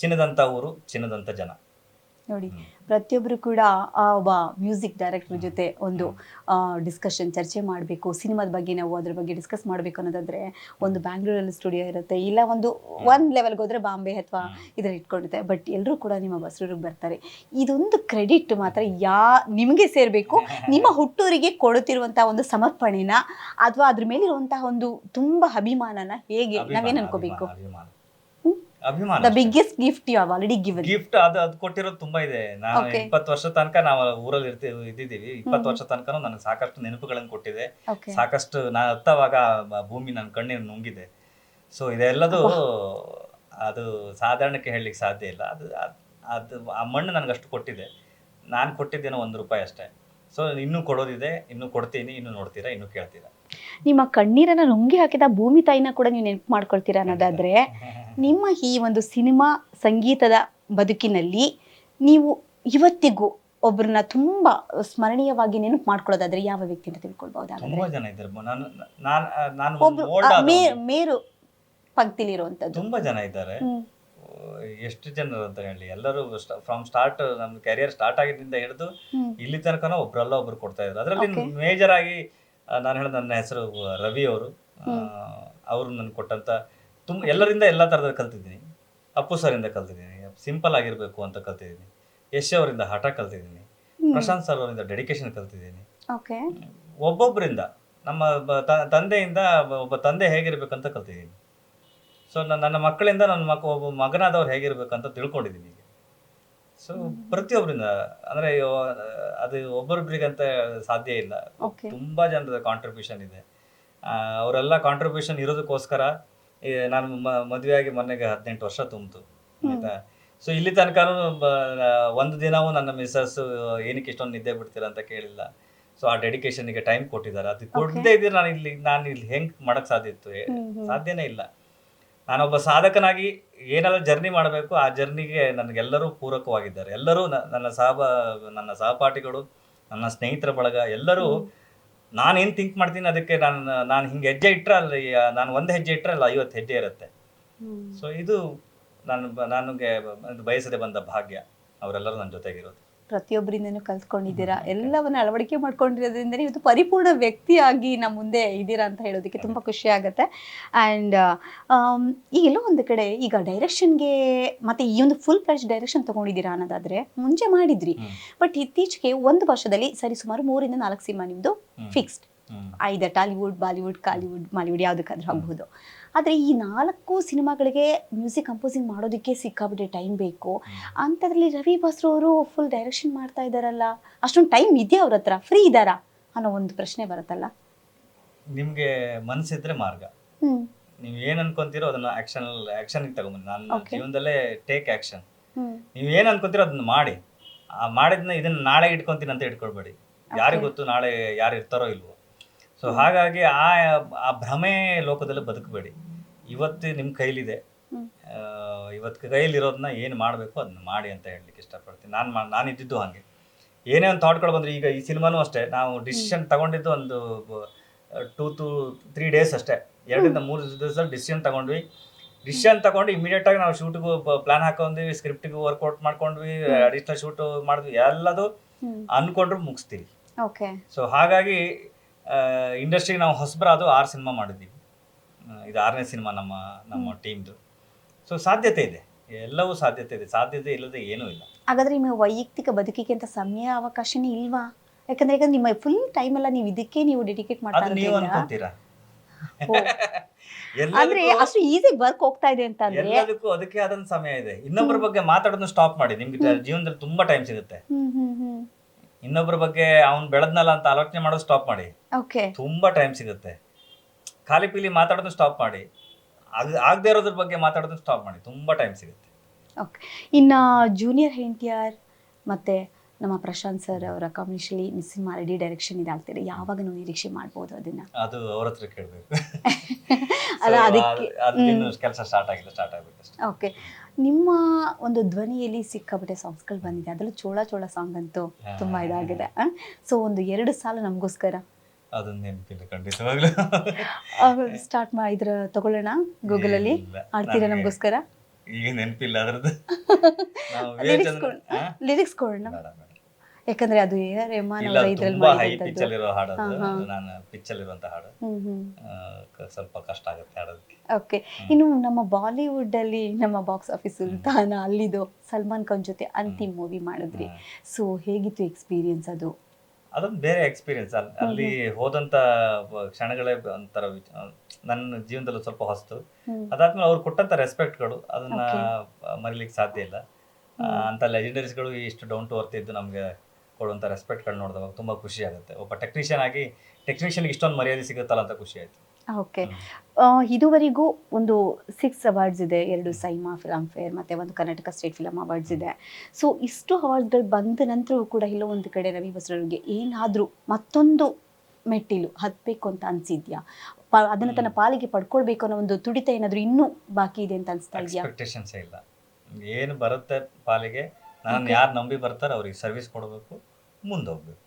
ಚಿನ್ನದಂತ ಊರು, ಚಿನ್ನದಂತ ಜನ. ನೋಡಿ, ಪ್ರತಿಯೊಬ್ಬರು ಕೂಡ ಆ ಒಬ್ಬ ಮ್ಯೂಸಿಕ್ ಡೈರೆಕ್ಟರ್ ಜೊತೆ ಒಂದು ಡಿಸ್ಕಷನ್, ಚರ್ಚೆ ಮಾಡಬೇಕು, ಸಿನಿಮಾದ ಬಗ್ಗೆ ನಾವು ಅದ್ರ ಬಗ್ಗೆ ಡಿಸ್ಕಸ್ ಮಾಡಬೇಕು ಅನ್ನೋದಾದ್ರೆ ಒಂದು ಬ್ಯಾಂಗ್ಳೂರಲ್ಲಿ ಸ್ಟುಡಿಯೋ ಇರುತ್ತೆ, ಇಲ್ಲ ಒಂದು ಲೆವೆಲ್ಗೆ ಹೋದ್ರೆ ಬಾಂಬೆ ಅಥವಾ ಇದ್ರಲ್ಲಿ ಇಟ್ಕೊಂಡಿರುತ್ತೆ. ಬಟ್ ಎಲ್ಲರೂ ಕೂಡ ನಿಮ್ಮ ಬಸರೂರಿಗೆ ಬರ್ತಾರೆ. ಇದೊಂದು ಕ್ರೆಡಿಟ್ ಮಾತ್ರ ನಿಮಗೆ ಸೇರಬೇಕು. ನಿಮ್ಮ ಹುಟ್ಟೂರಿಗೆ ಕೊಡುತ್ತಿರುವಂತಹ ಒಂದು ಸಮರ್ಪಣೆನ ಅಥವಾ ಅದ್ರ ಮೇಲಿರುವಂತಹ ಒಂದು ತುಂಬಾ ಅಭಿಮಾನನ ಹೇಗೆ ನಾವೇನ್ ಅನ್ಕೋಬೇಕು? ಅಭಿಮಾನ. The biggest gift you have already given. Gift ಅದು ಕೊಟ್ಟಿರೋದು ತುಂಬಾ ಇದೆ. ನಾನು 20 ವರ್ಷ ತನಕ ನಾವು ಊರಲ್ಲಿ ಇದ್ದಿದ್ದೀವಿ. 20 ವರ್ಷ ತನಕ ನನಗೆ ಸಾಕಷ್ಟು ನೆನಪುಗಳನ್ನು ಕೊಟ್ಟಿದೆ. ಸಾಕಷ್ಟು ನಾ ಹತ್ತವಾಗ ಭೂಮಿ ನನ್ನ ಕಣ್ಣೀರು ನುಂಗಿದೆ. ಸೊ ಇದೆಲ್ಲದು ಅದು ಸಾಧಾರಣಕ್ಕೆ ಹೇಳಲಿಕ್ಕೆ ಸಾಧ್ಯ ಇಲ್ಲ. ಅದು ಆ ಮಣ್ಣು ನನಗೆ ಅಷ್ಟು ಕೊಟ್ಟಿದೆ. ನಾನು ಕೊಟ್ಟಿದ್ದೇನೋ ₹1 ಅಷ್ಟೇ. ಸೊ ಇನ್ನೂ ಕೊಡೋದಿದೆ, ಇನ್ನೂ ಕೊಡ್ತೀನಿ, ಇನ್ನೂ ನೋಡ್ತೀರಾ, ಇನ್ನೂ ಕೇಳ್ತೀರಾ. ನಿಮ್ಮ ಕಣ್ಣೀರನ್ನ ನುಂಗಿ ಹಾಕಿದ ಭೂಮಿ ತಾಯಿನ ಕೂಡ ನೀವು ನೆನಪು ಮಾಡ್ಕೊಳ್ತೀರಾ ಅನ್ನೋದಾದ್ರೆ, ನಿಮ್ಮ ಈ ಒಂದು ಸಿನಿಮಾ ಸಂಗೀತದ ಬದುಕಿನಲ್ಲಿ ನೀವು ಇವತ್ತಿಗೂ ಒಬ್ಬರನ್ನ ತುಂಬಾ ಸ್ಮರಣೀಯವಾಗಿ ನೆನಪು ಮಾಡ್ಕೊಳ್ಳೋದಾದ್ರೆ ಯಾವ ವ್ಯಕ್ತಿ ಅಂತ ತಿಳ್ಕೊಳ್ಬಹುದಾದ್ರೆ? ತುಂಬಾ ಜನ ಇದ್ದಾರೆ. ನಾನು ಮೇರು ಪಂಕ್ತಿಲಿರುವಂತದ್ದು ತುಂಬಾ ಜನ ಇದ್ದಾರೆ. ಎಷ್ಟು ಜನರು ಅಂತ ಹೇಳಿ, ಎಲ್ಲರೂ ಫ್ರಮ್ ಸ್ಟಾರ್ಟ್ ನಮ್ಮ ಕ್ಯಾರಿಯರ್ ಸ್ಟಾರ್ಟ್ ಆಗಿದ್ದರಿಂದ ಹಿಡಿದು ಇಲ್ಲಿ ತನಕ ಒಬ್ರಲ್ಲ ಒಬ್ರು ಕೊಡ್ತಾ ಇದ್ರು. ಅದರಲ್ಲಿ ಮೇಜರ್ ಆಗಿ ನಾನು ಹೇಳಿದ ನನ್ನ ಹೆಸರು ರವಿ ಅವರು. ಅವರು ನನ್ಗೆ ಕೊಟ್ಟಂತ ಎಲ್ಲರಿಂದ ಎಲ್ಲ ತರದಲ್ಲಿ ಕಲ್ತಿದ್ದೀನಿ. ಅಪ್ಪು ಸರಿಂದ ಕಲ್ತಿದ್ದೀನಿ, ಸಿಂಪಲ್ ಆಗಿರ್ಬೇಕು ಅಂತ ಕಲ್ತಿದ್ದೀನಿ. ಯಶ್ ಅವರಿಂದ ಹಠ ಕಲ್ತಿದ್ದೀನಿ. ಪ್ರಶಾಂತ್ ಸರ್ ಅವರಿಂದ ಡೆಡಿಕೇಶನ್ ಕಲ್ತಿದ್ದೀನಿ. ಒಬ್ಬೊಬ್ಬರಿಂದ, ನಮ್ಮ ತಂದೆಯಿಂದ ಒಬ್ಬ ತಂದೆ ಹೇಗಿರ್ಬೇಕಂತ ಕಲ್ತಿದ್ದೀನಿ. ಸೊ ನನ್ನ ಮಕ್ಕಳಿಂದ ಒಬ್ಬ ಮಗನಾದವ್ರು ಹೇಗಿರ್ಬೇಕಂತ ತಿಳ್ಕೊಂಡಿದ್ದೀನಿ ಈಗ. ಸೊ ಪ್ರತಿಯೊಬ್ಬರಿಂದ, ಅಂದ್ರೆ ಅದು ಒಬ್ಬೊಬ್ರಿಗಂತ ಸಾಧ್ಯ ಇಲ್ಲ. ತುಂಬಾ ಜನರದ ಕಾಂಟ್ರಿಬ್ಯೂಷನ್ ಇದೆ. ಅವರೆಲ್ಲ ಕಾಂಟ್ರಿಬ್ಯೂಷನ್ ಇರೋದಕ್ಕೋಸ್ಕರ ನಾನು ಮದುವೆ ಆಗಿ ಮೊನ್ನೆಗೆ 18 ವರ್ಷ ತುಂಬಿತು, ಆಯ್ತಾ. ಸೊ ಇಲ್ಲಿ ತನಕ ಒಂದು ದಿನವೂ ನನ್ನ ಮಿಸ್ಸಸ್ ಏನಕ್ಕೆ ಇಷ್ಟೊಂದು ನಿದ್ದೆ ಬಿಡ್ತೀರಾ ಅಂತ ಕೇಳಿಲ್ಲ. ಸೊ ಆ ಡೆಡಿಕೇಶನ್ಗೆ ಟೈಮ್ ಕೊಟ್ಟಿದ್ದಾರೆ. ಅದು ಕೊಡದೇ ಇದ್ರೆ ನಾನು ಇಲ್ಲಿ ಹೆಂಗ್ ಮಾಡಕ್ ಸಾಧ್ಯ ಇತ್ತು? ಸಾಧ್ಯನೇ ಇಲ್ಲ. ನಾನೊಬ್ಬ ಸಾಧಕನಾಗಿ ಏನೆಲ್ಲ ಜರ್ನಿ ಮಾಡಬೇಕು, ಆ ಜರ್ನಿಗೆ ನನಗೆಲ್ಲರೂ ಪೂರಕವಾಗಿದ್ದಾರೆ. ಎಲ್ಲರೂ ನನ್ನ ಸಹಪಾಠಿಗಳು, ನನ್ನ ಸ್ನೇಹಿತರ ಬಳಗ ಎಲ್ಲರೂ ನಾನೇನು ಥಿಂಕ್ ಮಾಡ್ತೀನಿ ಅದಕ್ಕೆ ನಾನು ಹಿಂಗೆ ಹೆಜ್ಜೆ ಇಟ್ಟರೆ ಅಲ್ಲಿ ನಾನು ಒಂದು ಹೆಜ್ಜೆ ಇಟ್ಟರೆ ಅಲ್ಲಿ 50 ಹೆಜ್ಜೆ ಇರುತ್ತೆ. ಸೊ ಇದು ನನಗೆ ಬಯಸದೆ ಬಂದ ಭಾಗ್ಯ, ಅವರೆಲ್ಲರೂ ನನ್ನ ಜೊತೆಗಿರೋದು. ಪ್ರತಿಯೊಬ್ಬರಿಂದನೂ ಕಲ್ತ್ಕೊಂಡಿದ್ದೀರಾ, ಎಲ್ಲವನ್ನ ಅಳವಡಿಕೆ ಮಾಡ್ಕೊಂಡಿರೋದ್ರಿಂದ ಇವತ್ತು ಪರಿಪೂರ್ಣ ವ್ಯಕ್ತಿಯಾಗಿ ನಮ್ಮ ಮುಂದೆ ಇದ್ದೀರಾ ಅಂತ ಹೇಳೋದಕ್ಕೆ ತುಂಬಾ ಖುಷಿ ಆಗುತ್ತೆ. ಆ್ಯಂಡ್ ಈಗೆಲ್ಲೋ ಒಂದು ಕಡೆ ಈಗ ಡೈರೆಕ್ಷನ್ಗೆ ಮತ್ತೆ ಈ ಒಂದು ಫುಲ್ ಫ್ಲೆಜ್ ಡೈರೆಕ್ಷನ್ ತಗೊಂಡಿದ್ದೀರಾ ಅನ್ನೋದಾದ್ರೆ ಮುಂಚೆ ಮಾಡಿದ್ರಿ, ಬಟ್ ಇತ್ತೀಚೆಗೆ 1 ವರ್ಷದಲ್ಲಿ ಸರಿಸುಮಾರು 3 ಇಂದ 4 ಸಿನಿಮಾ ನಿಮ್ದು ಫಿಕ್ಸ್ಡ್. ಐದ ಟಾಲಿವುಡ್, ಬಾಲಿವುಡ್, ಕಾಲಿವುಡ್, ಮಾಲಿವುಡ್ ಯಾವುದಕ್ಕಾದ್ರೂ ಆಗಬಹುದು. ಆದರೆ ಈ 4 ಸಿನಿಮಾಗಳಿಗೆ ಮ್ಯೂಸಿಕ್ ಕಂಪೋಸಿಂಗ್ ಮಾಡೋದಕ್ಕೆ ಸಿಕ್ಕಾಬಿಟ್ಟೆ ಟೈಮ್ ಬೇಕು. ಅಂಥದ್ರಲ್ಲಿ ರವಿ ಬಸ್ರು ಅವರು ಫುಲ್ ಡೈರೆಕ್ಷನ್ ಮಾಡ್ತಾ ಇದ್ದಾರಲ್ಲ, ಅಷ್ಟೊಂದು ಟೈಮ್ ಇದೆಯಾ ಅವ್ರ ಹತ್ರ? ಫ್ರೀ ಇದ್ದಾರಾ ಅನ್ನೋ ಒಂದು ಪ್ರಶ್ನೆ ಬರುತ್ತಲ್ಲ. ನಿಮ್ಗೆ ಮನಸ್ಸಿದ್ರೆ ಮಾರ್ಗ. ನೀವು ಏನ್ ಅನ್ಕೊಂತೀರೋ ಅದನ್ನ ಆಕ್ಷನ್ಗೆ ತಗೊಂಬನ್ನಿ. ನಾನು ಜೀವನದಲ್ಲೇ ಟೇಕ್ ಆಕ್ಷನ್. ನೀವು ಏನ್ ಅನ್ಕೊಂತೀರೋ ಅದನ್ನ ಮಾಡಿ. ಮಾಡಿದ್ನ ಇದನ್ನ ನಾಳೆ ಇಟ್ಕೊಂತೀನಿ ಅಂತ ಇಟ್ಕೊಳ್ಬೇಡಿ. ಯಾರಿಗ್ ಗೊತ್ತು ನಾಳೆ ಯಾರು ಇರ್ತಾರೋ ಇಲ್ವೋ. ಸೊ ಹಾಗಾಗಿ ಆ ಭ್ರಮೆ ಲೋಕದಲ್ಲಿ ಬದುಕಬೇಡಿ. ಇವತ್ತು ನಿಮ್ಮ ಕೈಲಿದೆ, ಇವತ್ತು ಕೈಲಿರೋದನ್ನ ಏನು ಮಾಡಬೇಕು ಅದನ್ನ ಮಾಡಿ ಅಂತ ಹೇಳಲಿಕ್ಕೆ ಇಷ್ಟಪಡ್ತೀನಿ. ನಾನು ಇದ್ದಿದ್ದು ಹಾಗೆ. ಏನೇ ಒಂದು ಥಾಟ್ಗಳು ಬಂದರೆ, ಈಗ ಈ ಸಿನಿಮಾನೂ ಅಷ್ಟೇ, ನಾವು ಡಿಸಿಷನ್ ತಗೊಂಡಿದ್ದು ಒಂದು 2 to 3 ಡೇಸ್ ಅಷ್ಟೇ. 2 ಇಂದ 3 ದಿವಸದಲ್ಲಿ ಡಿಸಿಷನ್ ತಗೊಂಡು ಇಮಿಡಿಯೇಟಾಗಿ ನಾವು ಶೂಟಿಗೂ ಪ್ಲಾನ್ ಹಾಕೊಂಡ್ವಿ, ಸ್ಕ್ರಿಪ್ಟಿಗೂ ವರ್ಕೌಟ್ ಮಾಡ್ಕೊಂಡ್ವಿ, ಅಡಿಷನಲ್ ಶೂಟ್ ಮಾಡಿದ್ವಿ, ಎಲ್ಲದು ಅನ್ಕೊಂಡ್ರು ಮುಗಿಸ್ತೀವಿ. ಸೊ ಹಾಗಾಗಿ ಇಂಡಸ್ಟ್ರಿಗೆ ನಾವು ಹೊಸಬರಾದು 6 ಸಿನಿಮಾ ಮಾಡಿದ್ದೀವಿ. ಇದು 6ನೇ ಸಿನಿಮಾ ನಮ್ಮ ಟೀಮ್ದು. ಸೊ ಸಾಧ್ಯತೆ ಇದೆ, ಎಲ್ಲವೂ ಸಾಧ್ಯತೆ ಇದೆ. ಸಾಧ್ಯತೆ ಇಲ್ಲದೆ ಏನೂ ಇಲ್ಲ. ಹಾಗಾದ್ರೆ ನಿಮ್ಮ ವೈಯಕ್ತಿಕ ಬದುಕಿಗೆ ಅಂತ ಸಮಯ ಅವಕಾಶನೇ ಇಲ್ವಾ? ಯಾಕಂದ್ರೆ ನಿಮ್ಮ ಫುಲ್ ಟೈಮ್ ಎಲ್ಲ ನೀವು ಇದಕ್ಕೆ ನೀವು ಡೆಡಿಕೇಟ್ ಮಾಡ್ತಾ ಇದ್ದೀರಾ. ನೀವು ಅನ್ಕೊಂತೀರಾ ಅಂದ್ರೆ ಅಷ್ಟು ಈಸಿ ವರ್ಕ್ ಹೋಗ್ತಾ ಇದೆ ಅಂತ ಅಂದ್ರೆ ಎಲ್ಲದಕ್ಕೂ ಅದಕ್ಕೆ ಆದಂತ ಸಮಯ ಇದೆ. ಇನ್ನೊಬ್ಬರ ಬಗ್ಗೆ ಮಾತಾಡೋದನ್ನ ಸ್ಟಾಪ್ ಮಾಡಿ. ನಿಮ್ಗೆ ಜೀವನದಲ್ಲಿ ತುಂಬಾ ಟೈಮ್ ಸಿಗುತ್ತೆ. ಇನ್ನೊಬ್ಬರ ಬಗ್ಗೆ ಅವ್ನು ಬೆಳೆದ್ನಲ್ಲ ಅಂತ ಆಲೋಚನೆ ಮಾಡೋದು ಸ್ಟಾಪ್ ಮಾಡಿ. ತುಂಬಾ ಟೈಮ್ ಸಿಗುತ್ತೆ. ಖಾಲಿ ಪೀಲಿ ಮಾತಾಡೋದನ್ನ ಸ್ಟಾಪ್ ಮಾಡಿ. ಆಗದೆ ಇರೋದ್ರ ಬಗ್ಗೆ ಮಾತಾಡೋದನ್ನ ಸ್ಟಾಪ್ ಮಾಡಿ. ತುಂಬಾ ಟೈಮ್ ಸಿಗುತ್ತೆ. ಇನ್ನ ಜೂನಿಯರ್ ಎನ್‌ಟಿಆರ್ ಮತ್ತೆ ನಮ್ಮ ಪ್ರಶಾಂತ್ ಸರ್ ಅವರ ಕಾಂಬಿನೇಷನ್ ಸಿನಿಮಾ ರೆಡಿ ಡೈರೆಕ್ಷನ್ ಇದಾಗ್ತಿದೆ. ಯಾವಾಗ ನಾವು ನಿರೀಕ್ಷೆ ಮಾಡ್ಬೋದು ಅದನ್ನ? ಅದು ಅವ್ರ ಹತ್ರ ಕೇಳಬೇಕು. ಅಲ್ಲ, ಅದಕ್ಕೆ ಕೆಲಸ ಸ್ಟಾರ್ಟ್ ಆಗಬೇಕು ಅಷ್ಟೇ. ಓಕೆ. ನಿಮ್ಮ ಒಂದು ಧ್ವನಿಯಲ್ಲಿ ಸಿಕ್ಕಾಪಟ್ಟೆ ಸಾಂಗ್ಸ್ಗಳು ಬಂದಿದೆ, ಅದರಲ್ಲೂ ಚೋಳ ಚೋಳ ಸಾಂಗ್ ಅಂತೂ ತುಂಬ ಇದಾಗಿದೆ. ಸೊ ಒಂದು 2 ಸಾಲು ನಮಗೋಸ್ಕರ ಅದನ್ನ ನೆನಪಿಲ್ಲ ಖಂಡಿತವಾಗ್ಲೂ. ಸ್ಟಾರ್ಟ್ ಮಾಡಿದ್ರ ತಗೊಳ್ಳೋಣ ಗೂಗಲಲ್ಲಿ, ಆಡ್ತೀರಾ ನಮಗೋಸ್ಕರ? ಈಗ ನೆನಪಿಲ್ಲ ಅದ್ರದ್ದು. ಲಿರಿಕ್ಸ್ ಕೊಡೋಣ, ಯಾಕಂದ್ರೆ ಅದು AR ರೆಹಮಾನ್ ಇಲ್ಲ, ಅವರ ಇದ್ರಲ್ಲಿ ತುಂಬಾ ಹೈ ಮಾಡಿದಂಥದ್ದು. ಪಿಚ್ ಅಲ್ಲಿರೋ ಹಾಡು ಅದು. ನಾನು ಪಿಚ್ ಅಲ್ಲಿರುವಂತ ಹಾಡು, ಸ್ವಲ್ಪ ಕಷ್ಟ ಆಗುತ್ತೆ ಹಾಡೋದಕ್ಕೆ. ಓಕೆ, ಇನ್ನು ನಮ್ಮ ಬಾಲಿವುಡ್ ಅಲ್ಲಿ ನಮ್ಮ ಬಾಕ್ಸ್ ಆಫೀಸ್ ಸುಲ್ತಾನ, ಅಲ್ಲಿದು ಸಲ್ಮಾನ್ ಖಾನ್ ಜೊತೆ ಅಂತಿಮ್ ಮೂವಿ ಮಾಡಿದ್ರಿ. ಸೊ ಹೇಗಿತ್ತು ಎಕ್ಸ್ಪೀರಿಯನ್ಸ್ ಅದು? ಅದೊಂದು ಬೇರೆ ಎಕ್ಸ್ಪೀರಿಯನ್ಸ್. ಅಲ್ಲಿ ಹೋದಂತ ಕ್ಷಣಗಳೇ ಒಂಥರ ನನ್ನ ಜೀವನದಲ್ಲಿ ಸ್ವಲ್ಪ ಹೊಸ್ತು. ಅದಾದ್ಮೇಲೆ ಅವ್ರು ಕೊಟ್ಟಂತ ರೆಸ್ಪೆಕ್ಟ್ಗಳು ಅದನ್ನ ಮರಿಲಿಕ್ಕೆ ಸಾಧ್ಯ ಇಲ್ಲ. ಅಂತ ಲೆಜೆಂಡರೀಸ್ಗಳು ಇಷ್ಟು ಡೌನ್ ಟು ಅರ್ತ್ ಇದ್ದು ನಮ್ಗೆ ಕೊಡುವಂತ ರೆಸ್ಪೆಕ್ಟ್ಗಳು ನೋಡಿದಾಗ ತುಂಬಾ ಖುಷಿ ಆಗುತ್ತೆ. ಒಬ್ಬ ಟೆಕ್ನಿಷಿಯನ್ಗೆ ಇಷ್ಟೊಂದು ಮರ್ಯಾದೆ ಸಿಗುತ್ತಲ್ಲ ಅಂತ ಖುಷಿ ಆಯ್ತು. ಓಕೆ, ಇದುವರೆಗೂ ಒಂದು 6 ಅವಾರ್ಡ್ಸ್ ಇದೆ, 2 ಸೈಮಾ ಫಿಲಮ್ ಫೇರ್ ಮತ್ತೆ ಒಂದು ಕರ್ನಾಟಕ ಸ್ಟೇಟ್ ಫಿಲಮ್ ಅವಾರ್ಡ್ಸ್ ಇದೆ. ಸೊ ಇಷ್ಟು ಅವಾರ್ಡ್ಸ್ಗಳು ಬಂದ ನಂತರವೂ ಕೂಡ ಎಲ್ಲೋ ಒಂದು ಕಡೆ ರವಿ ಬಸ್ರವ್ರಿಗೆ ಏನಾದರೂ ಮತ್ತೊಂದು ಮೆಟ್ಟಿಲು ಹತ್ಬೇಕು ಅಂತ ಅನ್ಸಿದ್ಯಾ? ಅದನ್ನ ತನ್ನ ಪಾಲಿಗೆ ಪಡ್ಕೊಳ್ಬೇಕು ಅನ್ನೋ ಒಂದು ತುಡಿತ ಏನಾದರೂ ಇನ್ನೂ ಬಾಕಿ ಇದೆ ಅಂತ ಅನ್ಸ್ತಾ ಇದೆಯಾ? ಎಕ್ಸ್ಪೆಕ್ಟೇಷನ್ಸ್ ಇಲ್ಲ, ಏನು ಬರುತ್ತೆ ಪಾಲಿಗೆ, ನಾನು ಯಾರು ನಂಬಿ ಬರ್ತಾರೆ ಅವ್ರಿಗೆ ಸರ್ವಿಸ್ ಕೊಡಬೇಕು, ಮುಂದೆ ಹೋಗ್ಬೇಕು,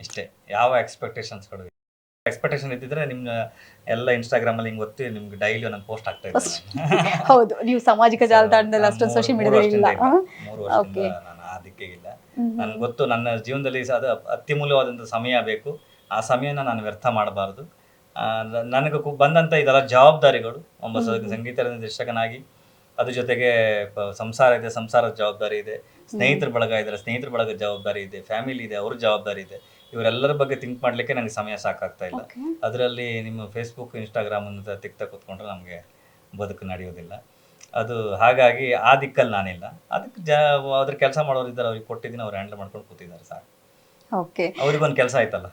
ಇಷ್ಟೇ. ಯಾವ ಎಕ್ಸ್ಪೆಕ್ಟೇಷನ್ಸ್ಗಳು ಎಕ್ಸ್ಪೆಕ್ಟೇಷನ್ ಇದ್ದಿದ್ರೆ ನಿಮ್ಮ ಎಲ್ಲ ಇನ್ಸ್ಟಾಗ್ರಾಮಲ್ಲಿ ಹಿಂಗೆ ಗೊತ್ತಿ ನಿಮ್ಗೆ ಡೈಲಿ ಒಂದೊಂದು ಪೋಸ್ಟ್ ಆಗ್ತಾ ಇದೆ. ಹೌದು, ನೀವು ಸಾಮಾಜಿಕ ಜಾಲತಾಣದಲ್ಲಿ ಅಷ್ಟೊಂದು ಸೋಷಿಯಲ್ ಮೀಡಿಯಾದಲ್ಲಿ ಇಲ್ಲ. 3 ವರ್ಷದಿಂದ ನಾನು ಆ ದಿಕ್ಕಿಗಿಲ್ಲ. ನನ್ಗೆ ಗೊತ್ತು ನನ್ನ ಜೀವನದಲ್ಲಿ ಅದು ಅತ್ಯಮೂಲ್ಯವಾದಂಥ ಸಮಯ ಬೇಕು. ಆ ಸಮಯನ ನಾನು ವ್ಯರ್ಥ ಮಾಡಬಾರ್ದು. ನನಗೆ ಬಂದಂಥ ಇದೆಲ್ಲ ಜವಾಬ್ದಾರಿಗಳು, ಒಬ್ಬ ಸಂಗೀತ ನಿರ್ದೇಶಕನಾಗಿ ಅದ್ರ ಜೊತೆಗೆ ಸಂಸಾರ ಇದೆ, ಸಂಸಾರದ ಜವಾಬ್ದಾರಿ ಇದೆ, ಸ್ನೇಹಿತರ ಬಳಗ ಇದ್ದಾರೆ, ಸ್ನೇಹಿತರ ಬಳಗದ ಜವಾಬ್ದಾರಿ ಇದೆ, ಫ್ಯಾಮಿಲಿ ಇದೆ, ಅವ್ರ ಜವಾಬ್ದಾರಿ ಇದೆ. ಇವರೆಲ್ಲರ ಬಗ್ಗೆ ಥಿಂಕ್ ಮಾಡ್ಲಿಕ್ಕೆ ನನಗೆ ಸಮಯ ಸಾಕಾಗ್ತಾ ಇಲ್ಲ. ಅದರಲ್ಲಿ ನಿಮ್ಮ ಫೇಸ್ಬುಕ್ ಇನ್ಸ್ಟಾಗ್ರಾಮ್ ಅಂತ ತಿಕ್ತಾ ಕೂತ್ಕೊಂಡ್ರೆ ನಮಗೆ ಬದುಕು ನಡೆಯೋದಿಲ್ಲ. ಅದು ಹಾಗಾಗಿ ಆ ದಿಕ್ಕಲ್ಲಿ ನಾನಿಲ್ಲ. ಅದಕ್ಕೆ ಅದ್ರ ಕೆಲಸ ಮಾಡೋರು ಇದ್ದಾರೆ, ಅವ್ರಿಗೆ ಕೊಟ್ಟಿದ್ದೀನಿ, ಅವ್ರು ಹ್ಯಾಂಡಲ್ ಮಾಡ್ಕೊಂಡು ಕೂತಿದ್ದಾರೆ ಸಾಕು. ಓಕೆ, ಅವ್ರಿಗೊಂದು ಕೆಲಸ ಆಯ್ತಲ್ಲ.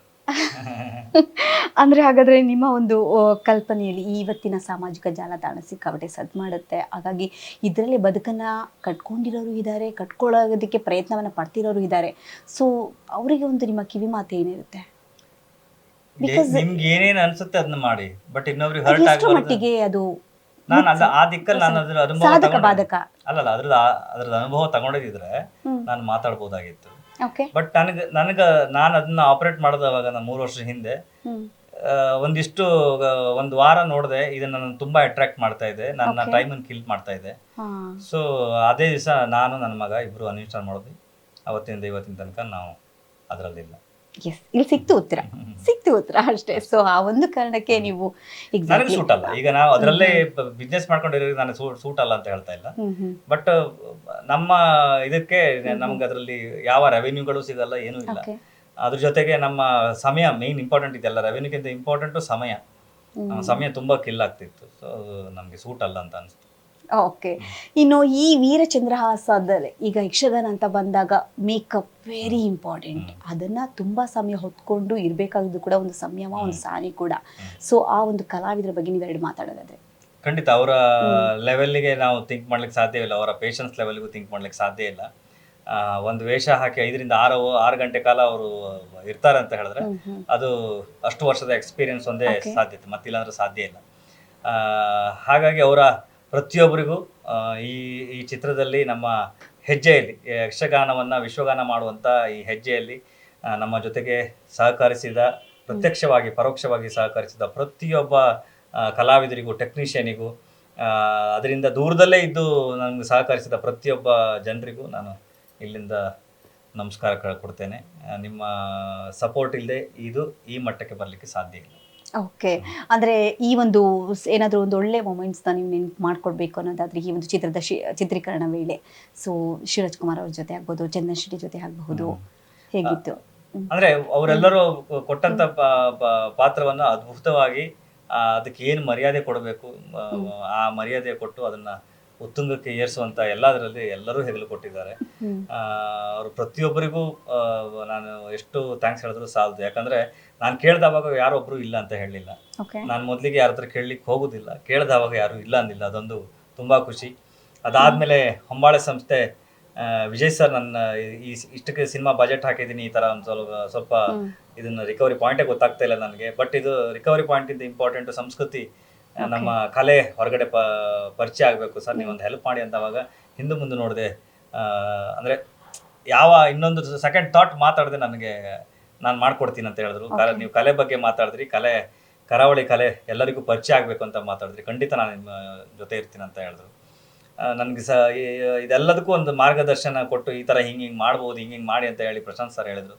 ಅಂದ್ರೆ ಹಾಗಾದ್ರೆ ನಿಮ್ಮ ಒಂದು ಕಲ್ಪನೆಯಲ್ಲಿ ಇವತ್ತಿನ ಸಾಮಾಜಿಕ ಜಾಲತಾಣ ಸಿಕ್ಕಾಪಟ್ಟೆ ಸದ್ ಮಾಡುತ್ತೆ, ಹಾಗಾಗಿ ಇದರಲ್ಲೇ ಬದುಕನ್ನ ಕಟ್ಕೊಂಡಿರೋರು ಇದ್ದಾರೆ, ಕಟ್ಕೊಳ್ಳೋದಕ್ಕೆ ಪ್ರಯತ್ನವನ್ನ ಪಡ್ತಿರೋರು ಇದ್ದಾರೆ. ಸೊ ಅವರಿಗೆ ಒಂದು ನಿಮ್ಮ ಕಿವಿ ಮಾತು ಏನಿರುತ್ತೆ? ನಿಮ್ಗೆ ಏನೇನು ಅನ್ಸುತ್ತೆ ಅದನ್ನ ಮಾಡಿ, ಬಟ್ ಇನ್ನೊಬ್ರಿಗೆ ಹರ್ಟ್ ಎಷ್ಟು ಮಟ್ಟಿಗೆ ಅದು ನಾನು ಆ ದಿಕ್ಕಲ್ಲಿ ನಾನು ಅದ್ರ ಅನುಭವ ಸಾಧಕ ಬಾಧಕ ಅಲ್ಲಲ್ಲ, ಅದ್ರದ್ದು ಅನುಭವ ತಗೊಂಡಿದ್ರೆ ನಾನು ಮಾತಾಡ್ಬೋದಾಗಿತ್ತು. ಬಟ್ ನಾನು ಅದನ್ನ ಆಪರೇಟ್ ಮಾಡೋದವಾಗ ನಾನು 3 ವರ್ಷದ ಹಿಂದೆ ಒಂದು ವಾರ ನೋಡಿದೆ, ಇದನ್ನ ನಾನು ತುಂಬಾ ಅಟ್ರಾಕ್ಟ್ ಮಾಡ್ತಾ ಇದೆ, ನನ್ನ ಟೈಮನ್ನು ಕಿಲ್ ಮಾಡ್ತಾ ಇದೆ. ಸೊ ಅದೇ ದಿವಸ ನಾನು ನನ್ನ ಮಗ ಇಬ್ರು ಅನ್ಇನ್ಸ್ಟಾಲ್ ಮಾಡಿದ್ವಿ. ಅವತ್ತಿಂದ ಇವತ್ತಿನ ತನಕ ನಾವು ಅದರಲ್ಲಿಲ್ಲ. ಇಲ್ಲಿ ಸಿಕ್ತು ಉತ್ತರ ಅಷ್ಟೇ. ಸೊ ಆ ಒಂದು ಕಾರಣಕ್ಕೆ ನೀವು ನನಗೆ ಸೂಟ್ ಅಲ್ಲ. ಈಗ ನಾವು ಅದರಲ್ಲೇ ಬಿಸ್ನೆಸ್ ಮಾಡ್ಕೊಂಡಿರೋರಿಗೆ ನಾನು ಸೂಟ್ ಅಲ್ಲ ಅಂತ ಹೇಳ್ತಾ ಇಲ್ಲ. ಬಟ್ ನಮ್ಮ ಇದಕ್ಕೆ ನಮ್ಗೆ ಅದರಲ್ಲಿ ಯಾವ ರೆವೆನ್ಯೂಗಳು ಸಿಗಲ್ಲ, ಏನೂ ಇಲ್ಲ. ಅದ್ರ ಜೊತೆಗೆ ನಮ್ಮ ಸಮಯ ಮೇನ್ ಇಂಪಾರ್ಟೆಂಟ್ ಇದೆಲ್ಲ. ರೆವೆನ್ಯೂಗಿಂತ ಇಂಪಾರ್ಟೆಂಟು ಸಮಯ. ನಮ್ಮ ಸಮಯ ತುಂಬಾ ಕಿಲ್ ಆಗ್ತಿತ್ತು. ಸೊ ನಮ್ಗೆ ಸೂಟ್ ಅಲ್ಲ ಅಂತ ಅನಿಸ್ತು. ಓಕೆ, ಇನ್ನು ಈ ವೀರಚಂದ್ರಹಾಸದಲ್ಲಿ ಈಗ ಯಕ್ಷಗಾನ ಅಂತ ಬಂದಾಗ ಮೇಕಪ್ ವೆರಿ ಇಂಪಾರ್ಟೆಂಟ್. ಅದನ್ನ ತುಂಬಾ ಸಮಯ ಹೊತ್ಕೊಂಡು ಇರ್ಬೇಕಾಗಿದ್ದು ಕೂಡ ಒಂದು ಸಂಯಮ, ಒಂದು ಸಾರಿ ಕೂಡ. ಸೊ ಆ ಒಂದು ಕಲಾವಿದರ ಬಗ್ಗೆ ನೀವು 2 ಮಾತಾಡೋದಾದ್ರೆ? ಖಂಡಿತ ಅವರ ಲೆವೆಲ್ಗೆ ನಾವು ಥಿಂಕ್ ಮಾಡ್ಲಿಕ್ಕೆ ಸಾಧ್ಯ ಇಲ್ಲ, ಅವರ ಪೇಷನ್ಸ್ ಲೆವೆಲ್ಗೂ ಥಿಂಕ್ ಮಾಡ್ಲಿಕ್ಕೆ ಸಾಧ್ಯ ಇಲ್ಲ. ಒಂದು ವೇಷ ಹಾಕಿ 5 ರಿಂದ 6 ಗಂಟೆ ಕಾಲ ಅವರು ಇರ್ತಾರೆ ಅಂತ ಹೇಳಿದ್ರೆ ಅದು ಅಷ್ಟು ವರ್ಷದ ಎಕ್ಸ್ಪೀರಿಯನ್ಸ್ ಒಂದೇ ಸಾಧ್ಯತೆ, ಮತ್ತಿಲ್ಲಾಂದ್ರೆ ಸಾಧ್ಯ ಇಲ್ಲ. ಹಾಗಾಗಿ ಅವರ ಪ್ರತಿಯೊಬ್ಬರಿಗೂ ಈ ಚಿತ್ರದಲ್ಲಿ ನಮ್ಮ ಹೆಜ್ಜೆಯಲ್ಲಿ ಯಕ್ಷಗಾನವನ್ನು ವಿಶ್ವಗಾನ ಮಾಡುವಂಥ ಈ ಹೆಜ್ಜೆಯಲ್ಲಿ ನಮ್ಮ ಜೊತೆಗೆ ಸಹಕರಿಸಿದ, ಪ್ರತ್ಯಕ್ಷವಾಗಿ ಪರೋಕ್ಷವಾಗಿ ಸಹಕರಿಸಿದ ಪ್ರತಿಯೊಬ್ಬ ಕಲಾವಿದರಿಗೂ, ಟೆಕ್ನಿಷಿಯನಿಗೂ, ಅದರಿಂದ ದೂರದಲ್ಲೇ ಇದ್ದು ನನಗೆ ಸಹಕರಿಸಿದ ಪ್ರತಿಯೊಬ್ಬ ಜನರಿಗೂ ನಾನು ಇಲ್ಲಿಂದ ನಮಸ್ಕಾರ ಕೊಡ್ತೇನೆ. ನಿಮ್ಮ ಸಪೋರ್ಟ್ ಇಲ್ಲದೆ ಈ ಮಟ್ಟಕ್ಕೆ ಬರಲಿಕ್ಕೆ ಸಾಧ್ಯ ಇಲ್ಲ. ಓಕೆ, ಅಂದರೆ ಈ ಒಂದು ಏನಾದರೂ ಒಂದು ಒಳ್ಳೆ ಮೊಮೆಂಟ್ಸ್ನ ನೀವು ನೆನಪು ಮಾಡ್ಕೊಡ್ಬೇಕು ಅನ್ನೋದಾದ್ರೆ ಈ ಒಂದು ಚಿತ್ರದ ಚಿತ್ರೀಕರಣ ವೇಳೆ ಸೊ ಶಿವರಾಜ್ ಕುಮಾರ್ ಅವ್ರ ಜೊತೆ ಆಗ್ಬೋದು, ಚಂದನ್ ಶೆಟ್ಟಿ ಜೊತೆ ಆಗಬಹುದು, ಹೇಗಿತ್ತು? ಅಂದರೆ ಅವರೆಲ್ಲರೂ ಕೊಟ್ಟಂಥ ಪಾತ್ರವನ್ನು ಅದ್ಭುತವಾಗಿ ಅದಕ್ಕೆ ಏನು ಮರ್ಯಾದೆ ಕೊಡಬೇಕು ಆ ಮರ್ಯಾದೆ ಕೊಟ್ಟು ಅದನ್ನು ಉತ್ತುಂಗಕ್ಕೆ ಏರಿಸುವಂಥ ಎಲ್ಲದರಲ್ಲಿ ಎಲ್ಲರೂ ಹೆಗಲು ಕೊಟ್ಟಿದ್ದಾರೆ. ಅವರು ಪ್ರತಿಯೊಬ್ಬರಿಗೂ ನಾನು ಎಷ್ಟು ಥ್ಯಾಂಕ್ಸ್ ಹೇಳಿದ್ರು ಸಾಲದು. ಯಾಕಂದರೆ ನಾನು ಕೇಳ್ದವಾಗ ಯಾರೊಬ್ಬರು ಇಲ್ಲ ಅಂತ ಹೇಳಲಿಲ್ಲ. ನಾನು ಮೊದಲಿಗೆ ಯಾರ ಹತ್ರ ಕೇಳಲಿಕ್ಕೆ ಹೋಗೋದಿಲ್ಲ, ಕೇಳ್ದವಾಗ ಯಾರು ಇಲ್ಲ ಅಂದಿಲ್ಲ. ಅದೊಂದು ತುಂಬ ಖುಷಿ. ಅದಾದಮೇಲೆ ಹೊಂಬಾಳೆ ಸಂಸ್ಥೆ ವಿಜಯ್ ಸರ್ ನನ್ನ ಇಷ್ಟಕ್ಕೆ ಸಿನಿಮಾ ಬಜೆಟ್ ಹಾಕಿದ್ದೀನಿ, ಈ ಥರ ಒಂದು ಸ್ವಲ್ಪ ಇದನ್ನು ರಿಕವರಿ ಪಾಯಿಂಟೇ ಗೊತ್ತಾಗ್ತಾ ಇಲ್ಲ ನನಗೆ. ಬಟ್ ಇದು ರಿಕವರಿ ಪಾಯಿಂಟಿಂದ ಇಂಪಾರ್ಟೆಂಟು ಸಂಸ್ಕೃತಿ ನಮ್ಮ ಕಲೆ ಹೊರಗಡೆ ಪರಿಚಯ ಆಗಬೇಕು ಸರ್, ನೀವೊಂದು ಹೆಲ್ಪ್ ಮಾಡಿ ಅಂತ. ಅವಾಗ ಹಿಂದೆ ಮುಂದೆ ನೋಡಿದೆ, ಅಂದರೆ ಯಾವ ಇನ್ನೊಂದು ಸೆಕೆಂಡ್ ಥಾಟ್ ಮಾತಾಡಿದೆ ನನಗೆ, ನಾನು ಮಾಡ್ಕೊಡ್ತೀನಿ ಅಂತ ಹೇಳಿದ್ರು. ನೀವು ಕಲೆ ಬಗ್ಗೆ ಮಾತಾಡಿದ್ರಿ, ಕರಾವಳಿ ಕಲೆ ಎಲ್ಲರಿಗೂ ಪರಿಚಯ ಆಗಬೇಕು ಅಂತ ಮಾತಾಡಿದ್ರಿ, ಖಂಡಿತ ನಾನು ನಿಮ್ಮ ಜೊತೆ ಇರ್ತೀನಿ ಅಂತ ಹೇಳಿದ್ರು. ನನಗೆ ಇದೆಲ್ಲದಕ್ಕೂ ಒಂದು ಮಾರ್ಗದರ್ಶನ ಕೊಟ್ಟು ಈ ಥರ ಹಿಂಗೆ ಮಾಡ್ಬೋದು, ಹಿಂಗೆ ಮಾಡಿ ಅಂತ ಹೇಳಿ ಪ್ರಶಾಂತ್ ಸರ್ ಹೇಳಿದ್ರು.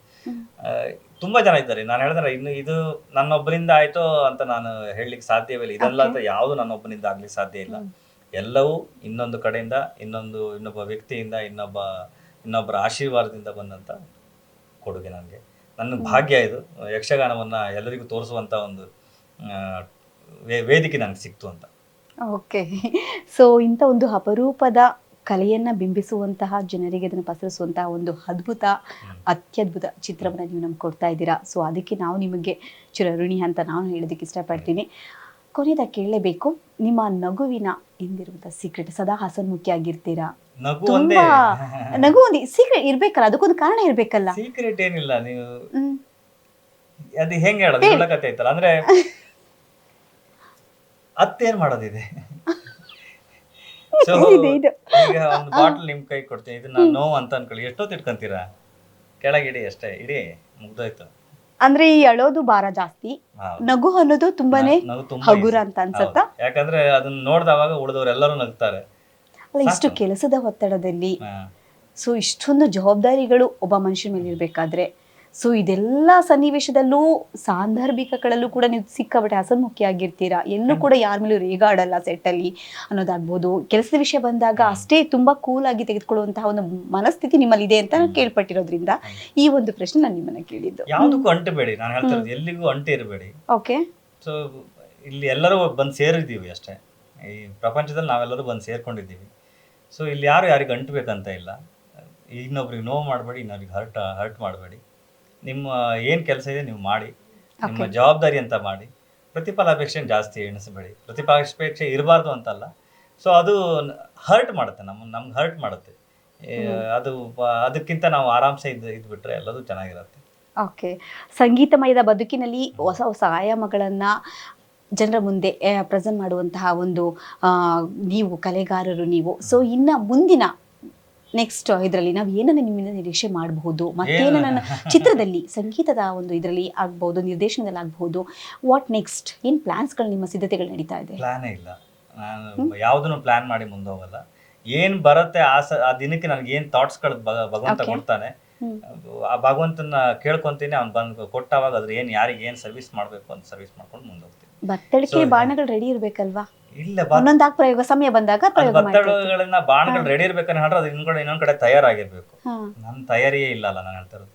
ತುಂಬ ಜನ ಇದ್ದಾರೆ. ನಾನು ಹೇಳಿದ್ರೆ ಇನ್ನು ಇದು ನನ್ನೊಬ್ಬರಿಂದ ಆಯಿತು ಅಂತ ನಾನು ಹೇಳಲಿಕ್ಕೆ ಸಾಧ್ಯವಿಲ್ಲ. ಇದೆಲ್ಲ ಅಂತ ಯಾವುದು ನನ್ನೊಬ್ಬನಿಂದ ಆಗ್ಲಿಕ್ಕೆ ಸಾಧ್ಯ ಇಲ್ಲ. ಎಲ್ಲವೂ ಇನ್ನೊಂದು ಕಡೆಯಿಂದ, ಇನ್ನೊಬ್ಬ ವ್ಯಕ್ತಿಯಿಂದ, ಇನ್ನೊಬ್ಬರ ಆಶೀರ್ವಾದದಿಂದ ಬಂದಂಥ ಕೊಡುಗೆ ನನಗೆ. ನನ್ನ ಭಾಗ್ಯ ಇದು. ಯಕ್ಷಗಾನವನ್ನು ಎಲ್ಲರಿಗೂ ತೋರಿಸುವಂಥ ಒಂದು ವೇದಿಕೆ ನನಗೆ ಸಿಕ್ತು ಅಂತ. ಓಕೆ. ಸೊ ಇಂಥ ಒಂದು ಅಪರೂಪದ ಕಲೆಯನ್ನು ಬಿಂಬಿಸುವಂತಹ, ಜನರಿಗೆ ಅದನ್ನು ಪಸರಿಸುವಂತಹ ಒಂದು ಅತ್ಯದ್ಭುತ ಚಿತ್ರವನ್ನು ನೀವು ನಮ್ಗೆ ಕೊಡ್ತಾ ಇದ್ದೀರಾ. ಸೊ ಅದಕ್ಕೆ ನಾವು ನಿಮಗೆ ಚಿರಋಣಿ ಅಂತ ನಾನು ಹೇಳೋದಕ್ಕೆ ಇಷ್ಟಪಡ್ತೀನಿ. ಕೊನೆಯದಾಗಿ ಕೇಳಲೇಬೇಕು, ನಿಮ್ಮ ನಗುವಿನ ಹಿಂದಿರುವಂಥ ಸೀಕ್ರೆಟ್. ಸದಾ ಹಸನ್ಮುಖಿ ಆಗಿರ್ತೀರಾ, ನಗು ತುಂಬಾ ನಗು ಒಂದು ಸೀಕ್ರೆಟ್ ಇರ್ಬೇಕಲ್ಲ, ಅದಕ್ಕೊಂದು ಕಾರಣ ಇರ್ಬೇಕಲ್ಲ. ಸೀಕ್ರೆಟ್ ಏನಿಲ್ಲ, ನೀವು ಅದು ಹೆಂಗೆ ಹೇಳೋದು, ಹೇಳಕತ್ತೆ ಐತಲ್ಲ. ಅಂದ್ರೆ ಅತ್ತೇನ್ ಮಾಡೋದಿದೆ. ಸೊ ಈಗ ಒಂದು ಬಾಟಲ್ ನಿಮ್ ಕೈ ಕೊಡ್ತೀನಿ, ಇದನ್ನ ನೋವು ಅಂತ ಅನ್ಕೊಳ್ಳಿ, ಎಷ್ಟೊತ್ತು ಇಟ್ಕೊಂತೀರಾ? ಕೆಳಗಿಡಿ ಅಷ್ಟೇ, ಇಡೀ ಮುಗ್ದೋಯ್ತು. ಅಂದ್ರೆ ಈ ಅಳೋದು ಭಾರ ಜಾಸ್ತಿ, ನಗು ಅನ್ನೋದು ತುಂಬಾನೇ ಹಗುರ ಅಂತ ಅನ್ಸತ್ತಾ? ಯಾಕಂದ್ರೆ ಅದನ್ನ ನೋಡ್ದವಾಗ ಉಳಿದವರೆಲ್ಲರೂ ನಗ್ತಾರೆ. ಅಲ್ಲ, ಇಷ್ಟು ಕೆಲಸದ ಒತ್ತಡದಲ್ಲಿ, ಸೊ ಇಷ್ಟೊಂದು ಜವಾಬ್ದಾರಿಗಳು ಒಬ್ಬ ಮನುಷ್ಯನ ಮೇಲೆ ಇರ್ಬೇಕಾದ್ರೆ, ಸೊ ಇದೆಲ್ಲ ಸನ್ನಿವೇಶದಲ್ಲೂ ಸಾಂದರ್ಭಿಕಗಳಲ್ಲೂ ಕೂಡ ನೀವು ಸಿಕ್ಕಾಬಿಟ್ಟೆ ಹಸನ್ಮುಖಿ ಆಗಿರ್ತೀರಾ. ಎಲ್ಲೂ ಕೂಡ ಯಾರ ಮೇಲೂ ರೇಗಾಡಲ್ಲ ಸೆಟ್ಟಲ್ಲಿ ಅನ್ನೋದಾಗ್ಬೋದು. ಕೆಲಸದ ವಿಷಯ ಬಂದಾಗ ಅಷ್ಟೇ ತುಂಬಾ ಕೂಲ್ ಆಗಿ ತೆಗೆದುಕೊಳ್ಳುವಂತಹ ಒಂದು ಮನಸ್ಥಿತಿ ನಿಮ್ಮಲ್ಲಿ ಇದೆ ಅಂತ ನಾನು ಕೇಳ್ಪಟ್ಟಿರೋದ್ರಿಂದ ಈ ಒಂದು ಪ್ರಶ್ನೆ ನಾನು ನಿಮ್ಮನ್ನ ಕೇಳಿದ್ದು. ಯಾವುದಕ್ಕೂ ಅಂಟಬೇಡಿ, ನಾನು ಹೇಳ್ತಾ ಇರೋದು ಎಲ್ಲಿಗೂ ಅಂಟಿ ಇರಬೇಡಿ. ಓಕೆ. ಸೊ ಇಲ್ಲಿ ಎಲ್ಲರೂ ಬಂದು ಸೇರಿದ್ದೀವಿ ಅಷ್ಟೇ, ಈ ಪ್ರಪಂಚದಲ್ಲಿ ನಾವೆಲ್ಲರೂ ಬಂದು ಸೇರ್ಕೊಂಡಿದ್ದೀವಿ. ಸೊ ಇಲ್ಲಿ ಯಾರಿಗೂ ಅಂಟಬೇಕಂತ ಇಲ್ಲ. ಇನ್ನೊಬ್ರಿಗೆ ನೋವು ಮಾಡಬೇಡಿ, ಇನ್ನೊಬ್ರಿಗೆ ಹರ್ಟ್ ಮಾಡಬೇಡಿ. ನಿಮ್ಮ ಏನು ಕೆಲಸ ಇದೆ ನೀವು ಮಾಡಿ, ನಿಮ್ಮ ಜವಾಬ್ದಾರಿ ಅಂತ ಮಾಡಿ. ಪ್ರತಿಫಲಾಪೇಕ್ಷೆ ಜಾಸ್ತಿ ಎಣಿಸಬೇಡಿ. ಪ್ರತಿಫಲಾಪೇಕ್ಷೆ ಇರಬಾರ್ದು ಅಂತಲ್ಲ. ಸೊ ಅದು ಹರ್ಟ್ ಮಾಡುತ್ತೆ, ನಮ್ಗೆ ಹರ್ಟ್ ಮಾಡುತ್ತೆ. ಅದಕ್ಕಿಂತ ನಾವು ಆರಾಮ್ಸೆ ಇದ್ಬಿಟ್ರೆ ಎಲ್ಲದೂ ಚೆನ್ನಾಗಿರುತ್ತೆ. ಓಕೆ. ಸಂಗೀತಮಯದ ಬದುಕಿನಲ್ಲಿ ಹೊಸ ಹೊಸ ಆಯಾಮಗಳನ್ನ ಜನರ ಮುಂದೆ ಪ್ರೆಸೆಂಟ್ ಮಾಡುವಂತಹ ಒಂದು ನೀವು ಕಲೆಗಾರರು ನೀವು. ಸೊ ಇನ್ನ ಮುಂದಿನ ನೆಕ್ಸ್ಟ್ ಇದರಲ್ಲಿ ನಾವು ಏನನ್ನ ನಿಮ್ಮಿಂದ ನಿರೀಕ್ಷೆ ಮಾಡಬಹುದು? ಮತ್ತೇನ ಚಿತ್ರದಲ್ಲಿ, ಸಂಗೀತದ ಒಂದು ಇದರಲ್ಲಿ ಆಗ್ಬಹುದು, ನಿರ್ದೇಶನದಲ್ಲಿ ಆಗ್ಬಹುದು, ವಾಟ್ ನೆಕ್ಸ್ಟ್? ಏನ್ ಪ್ಲಾನ್ಸ್ಗಳು, ನಿಮ್ಮ ಸಿದ್ಧತೆಗಳು ನಡೀತಾ ಇದೆ? ಪ್ಲಾನೇ ಇಲ್ಲ, ನಾನು ಯಾವುದನ್ನು ಪ್ಲಾನ್ ಮಾಡಿ ಮುಂದೋಗಲ್ಲ. ಏನ್ ಬರುತ್ತೆ ಆ ದಿನಕ್ಕೆ ನನಗೆ ಏನ್ ಥಾಟ್ಸ್ಗಳು ಭಗವಂತ ಕೊಡ್ತಾನೆ, ಆ ಭಗವಂತನ ಕೇಳ್ಕೊಂತೀನಿ. ಅವ್ನು ಬಂದು ಕೊಟ್ಟವಾಗ ಅದ್ರ ಯಾರಿಗೆ ಏನ್ ಸರ್ವಿಸ್ ಮಾಡ್ಬೇಕು ಅಂತ ಸರ್ವಿಸ್ ಮಾಡ್ಕೊಂಡು ಮುಂದೋಗ್ತೀನಿ. ಬತ್ತಳಿಕೆ ಬಾಣಗಳು ರೆಡಿ ಇರ್ಬೇಕಲ್ವಾ? ಇಲ್ಲ, ಒಂದೊಂದಾಗಿ ಪ್ರಯೋಗ ಸಮಯ ಬಂದಾಗ ಬತ್ತಳುಗಳನ್ನ ಬಾಣಗಳು ರೆಡಿ ಇರ್ಬೇಕಂತ ಹೇಳ್ರೆ ಅದು ಇನ್ನೊಂದ್ ಕಡೆ ತಯಾರಾಗಿರ್ಬೇಕು. ನನ್ನ ತಯಾರಿಯೇ ಇಲ್ಲಲ್ಲ. ನಾನು ಹೇಳ್ತಾ ಇರೋದು,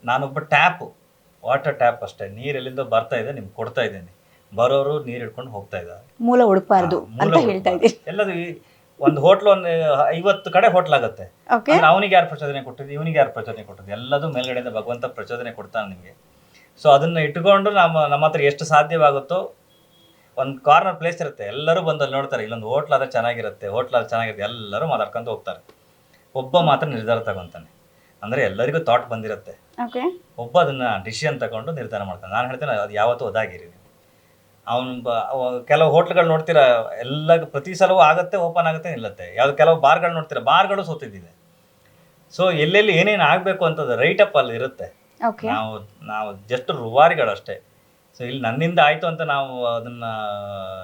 ನಾನೊಬ್ಬ ವಾಟರ್ ಟ್ಯಾಪ್ ಅಷ್ಟೇ. ನೀರ್ ಎಲ್ಲಿಂದ ಬರ್ತಾ ಇದೆ, ನಿಮ್ಗೆ ಕೊಡ್ತಾ ಇದ್ದೇನೆ. ಬರೋರು ನೀರ್ ಹಿಡ್ಕೊಂಡು ಹೋಗ್ತಾ ಇದ್ದಾರೆ. ಮೂಲ ಹುಡುಕ್ಬಾರ್ದು ಅಂತ ಹೇಳ್ತಾ ಇದ್ದೀನಿ. ಎಲ್ಲದು ಒಂದು ಹೋಟ್ಲು, ಒಂದು 50 ಕಡೆ ಹೋಟ್ಲ್ ಆಗುತ್ತೆ. ಅವನಿಗೆ ಯಾರು ಪ್ರಚೋದನೆ ಕೊಟ್ಟಿದ್ದು, ಇವನಿಗೆ ಯಾರು ಪ್ರಚೋದನೆ ಕೊಟ್ಟಿದ್ದು, ಎಲ್ಲದೂ ಮೇಲ್ಗಡೆಯಿಂದ ಭಗವಂತ ಪ್ರಚೋದನೆ ಕೊಡ್ತಾನೆ ನಿಮಗೆ. ಸೊ ಅದನ್ನ ಇಟ್ಕೊಂಡು ನಮ್ಮ ಹತ್ರ ಎಷ್ಟು ಸಾಧ್ಯವಾಗುತ್ತೋ, ಒಂದು ಕಾರ್ನರ್ ಪ್ಲೇಸ್ ಇರುತ್ತೆ, ಎಲ್ಲರೂ ಬಂದಲ್ಲಿ ನೋಡ್ತಾರೆ, ಇಲ್ಲೊಂದು ಹೋಟ್ಲ್ ಆದ್ರೆ ಚೆನ್ನಾಗಿರುತ್ತೆ, ಎಲ್ಲರೂ ಮಾತಾಡ್ಕೊಂತ ಹೋಗ್ತಾರೆ. ಒಬ್ಬ ಮಾತ್ರ ನಿರ್ಧಾರ ತಗೊಂತಾನೆ. ಅಂದ್ರೆ ಎಲ್ಲರಿಗೂ ಥಾಟ್ ಬಂದಿರುತ್ತೆ, ಒಬ್ಬ ಅದನ್ನ ಡಿಸಿಷನ್ ತಗೊಂಡು ನಿರ್ಧಾರ ಮಾಡ್ತಾನೆ. ನಾನು ಹೇಳ್ತೇನೆ, ಅದು ಯಾವತ್ತೂ ಒದಾಗಿರಿ. ಕೆಲವು ಹೋಟ್ಲ್ಗಳು ನೋಡ್ತೀರಾ, ಪ್ರತಿ ಸಲವೂ ಆಗುತ್ತೆ, ಓಪನ್ ಆಗುತ್ತೆ, ನಿಲ್ಲತ್ತೆ. ಕೆಲವು ಬಾರ್ಗಳು ನೋಡ್ತೀರಾ, ಬಾರ್ಗಳು ಸೋತಿದ್ದಿದೆ. ಸೊ ಎಲ್ಲೆಲ್ಲಿ ಏನೇನು ಆಗ್ಬೇಕು ಅಂತದ್ದು ರೈಟ್ ಅಪ್ ಅಲ್ಲಿ ಇರುತ್ತೆ. ನಾವು ಜಸ್ಟ್ ರೂವಾರಿಗಳಷ್ಟೇ. ಸೊ ಇಲ್ಲಿ ನನ್ನಿಂದ ಆಯ್ತು ಅಂತ ನಾವು ಅದನ್ನ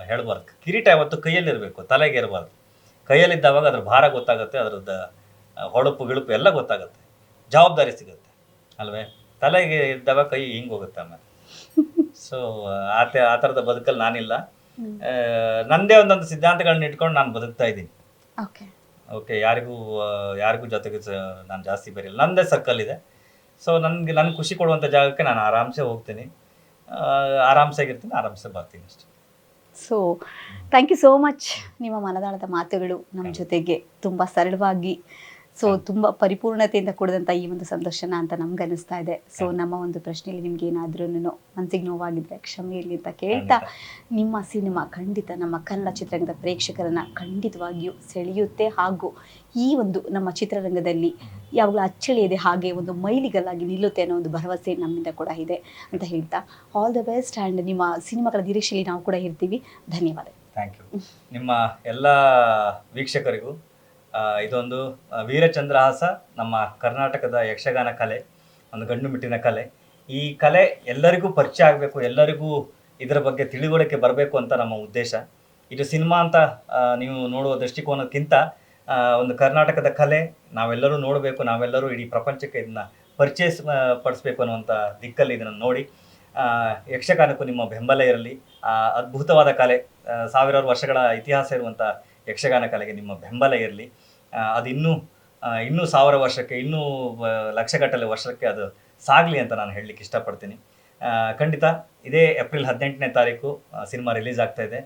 ಹೇಳ್ಬಾರ್ದು. ಕಿರೀಟ ಯಾವತ್ತು ಕೈಯಲ್ಲಿ ಇರಬೇಕು, ತಲೆಗೆ ಇರಬಾರ್ದು. ಕೈಯಲ್ಲಿದ್ದಾವಾಗ ಅದ್ರ ಭಾರ ಗೊತ್ತಾಗುತ್ತೆ, ಅದ್ರದ್ದು ಹೊಳಪು ಗಿಳುಪು ಎಲ್ಲ ಗೊತ್ತಾಗುತ್ತೆ, ಜವಾಬ್ದಾರಿ ಸಿಗುತ್ತೆ ಅಲ್ವೇ. ತಲೆಗೆ ಇದ್ದಾಗ ಕೈ ಹಿಂಗೆ ಹೋಗುತ್ತೆ ಆಮೇಲೆ. ಸೊ ಆ ಥರದ ಬದುಕಲ್ಲಿ ನಾನಿಲ್ಲ. ನಂದೇ ಒಂದೊಂದು ಸಿದ್ಧಾಂತಗಳನ್ನ ಇಟ್ಕೊಂಡು ನಾನು ಬದುಕ್ತಾ ಇದ್ದೀನಿ. ಓಕೆ. ಯಾರಿಗೂ ಜೊತೆಗೆ ನಾನು ಜಾಸ್ತಿ ಬರೀಲ್ಲ. ನಂದೇ ಸರ್ಕಲ್ ಇದೆ. ಸೊ ನನ್ಗೆ ಖುಷಿ ಕೊಡುವಂಥ ಜಾಗಕ್ಕೆ ನಾನು ಆರಾಮ್ಸೆ ಹೋಗ್ತೀನಿ, ಆರಾಮ್ಸಾಗಿರ್ತೀನಿ, ಆರಾಮ್ಸೆ ಬರ್ತೀನಿ ಅಷ್ಟೇ. So thank you so much. ನಿಮ್ಮ ಮನದಾಳದ ಮಾತುಗಳು ನಮ್ಮ ಜೊತೆಗೆ ತುಂಬ ಸರಳವಾಗಿ ಸೊ ತುಂಬಾ ಪರಿಪೂರ್ಣತೆಯಿಂದ ಕೂಡಿದಂಥ ಈ ಒಂದು ಸಂದರ್ಶನ ಅಂತ ನಮ್ಗೆ ಅನಿಸ್ತಾ ಇದೆ. ಸೊ ನಮ್ಮ ಒಂದು ಪ್ರಶ್ನೆಯಲ್ಲಿ ನಿಮ್ಗೆ ಏನಾದ್ರೂ ಮನಸ್ಸಿಗೆ ನೋವಾಗಿದ್ರೆ ಕ್ಷಮೆ ಇರಲಿ ಅಂತ ಕೇಳ್ತಾ, ನಿಮ್ಮ ಸಿನಿಮಾ ಖಂಡಿತ ನಮ್ಮ ಕನ್ನಡ ಚಿತ್ರರಂಗದ ಪ್ರೇಕ್ಷಕರನ್ನ ಖಂಡಿತವಾಗಿಯೂ ಸೆಳೆಯುತ್ತೆ, ಹಾಗೂ ಈ ಒಂದು ನಮ್ಮ ಚಿತ್ರರಂಗದಲ್ಲಿ ಯಾವಾಗಲೂ ಅಚ್ಚಳಿಯದೆ ಹಾಗೆ ಒಂದು ಮೈಲಿಗಲ್ಲಾಗಿ ನಿಲ್ಲುತ್ತೆ ಅನ್ನೋ ಒಂದು ಭರವಸೆ ನಮ್ಮಿಂದ ಕೂಡ ಇದೆ ಅಂತ ಹೇಳ್ತಾ, ಆಲ್ ದ ಬೆಸ್ಟ್. ಆ್ಯಂಡ್ ನಿಮ್ಮ ಸಿನಿಮಾಗಳ ನಿರೀಕ್ಷೆಯಲ್ಲಿ ನಾವು ಕೂಡ ಇರ್ತೀವಿ. ಧನ್ಯವಾದ. Thank you. ನಿಮ್ಮ ಎಲ್ಲ ವೀಕ್ಷಕರಿಗೂ ಇದೊಂದು ವೀರಚಂದ್ರಹಾಸ ನಮ್ಮ ಕರ್ನಾಟಕದ ಯಕ್ಷಗಾನ ಕಲೆ, ಒಂದು ಗಂಡು ಮೆಟ್ಟಿನ ಕಲೆ. ಈ ಕಲೆ ಎಲ್ಲರಿಗೂ ಪರಿಚಯ ಆಗಬೇಕು, ಎಲ್ಲರಿಗೂ ಇದರ ಬಗ್ಗೆ ತಿಳಿವಳಿಕೆ ಬರಬೇಕು ಅಂತ ನಮ್ಮ ಉದ್ದೇಶ. ಇದು ಸಿನಿಮಾ ಅಂತ ನೀವು ನೋಡುವ ದೃಷ್ಟಿಕೋನಕ್ಕಿಂತ ಒಂದು ಕರ್ನಾಟಕದ ಕಲೆ ನಾವೆಲ್ಲರೂ ನೋಡಬೇಕು, ನಾವೆಲ್ಲರೂ ಇಡೀ ಪ್ರಪಂಚಕ್ಕೆ ಇದನ್ನು ಪಡಿಸ್ಬೇಕು ಅನ್ನುವಂಥ ದಿಕ್ಕಲ್ಲಿ ಇದನ್ನು ನೋಡಿ ಯಕ್ಷಗಾನಕ್ಕೂ ನಿಮ್ಮ ಬೆಂಬಲ ಇರಲಿ. ಅದ್ಭುತವಾದ ಕಲೆ, ಸಾವಿರಾರು ವರ್ಷಗಳ ಇತಿಹಾಸ ಇರುವಂಥ ಯಕ್ಷಗಾನ ಕಲೆಗೆ ನಿಮ್ಮ ಬೆಂಬಲ ಇರಲಿ. ಅದು ಇನ್ನೂ 1000 ವರ್ಷಕ್ಕೆ, ಇನ್ನೂ ಲಕ್ಷಗಟ್ಟಲೆ ವರ್ಷಕ್ಕೆ ಅದು ಸಾಗಲಿ ಅಂತ ನಾನು ಹೇಳಲಿಕ್ಕೆ ಇಷ್ಟಪಡ್ತೀನಿ. ಖಂಡಿತ ಇದೇ ಏಪ್ರಿಲ್ 18ನೇ ತಾರೀಕು ಸಿನಿಮಾ ರಿಲೀಸ್ ಆಗ್ತಾ ಇದೆ.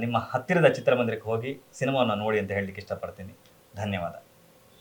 ನಿಮ್ಮ ಹತ್ತಿರದ ಚಿತ್ರಮಂದಿರಕ್ಕೆ ಹೋಗಿ ಸಿನಿಮಾವನ್ನು ನೋಡಿ ಅಂತ ಹೇಳಲಿಕ್ಕೆ ಇಷ್ಟಪಡ್ತೀನಿ. ಧನ್ಯವಾದ.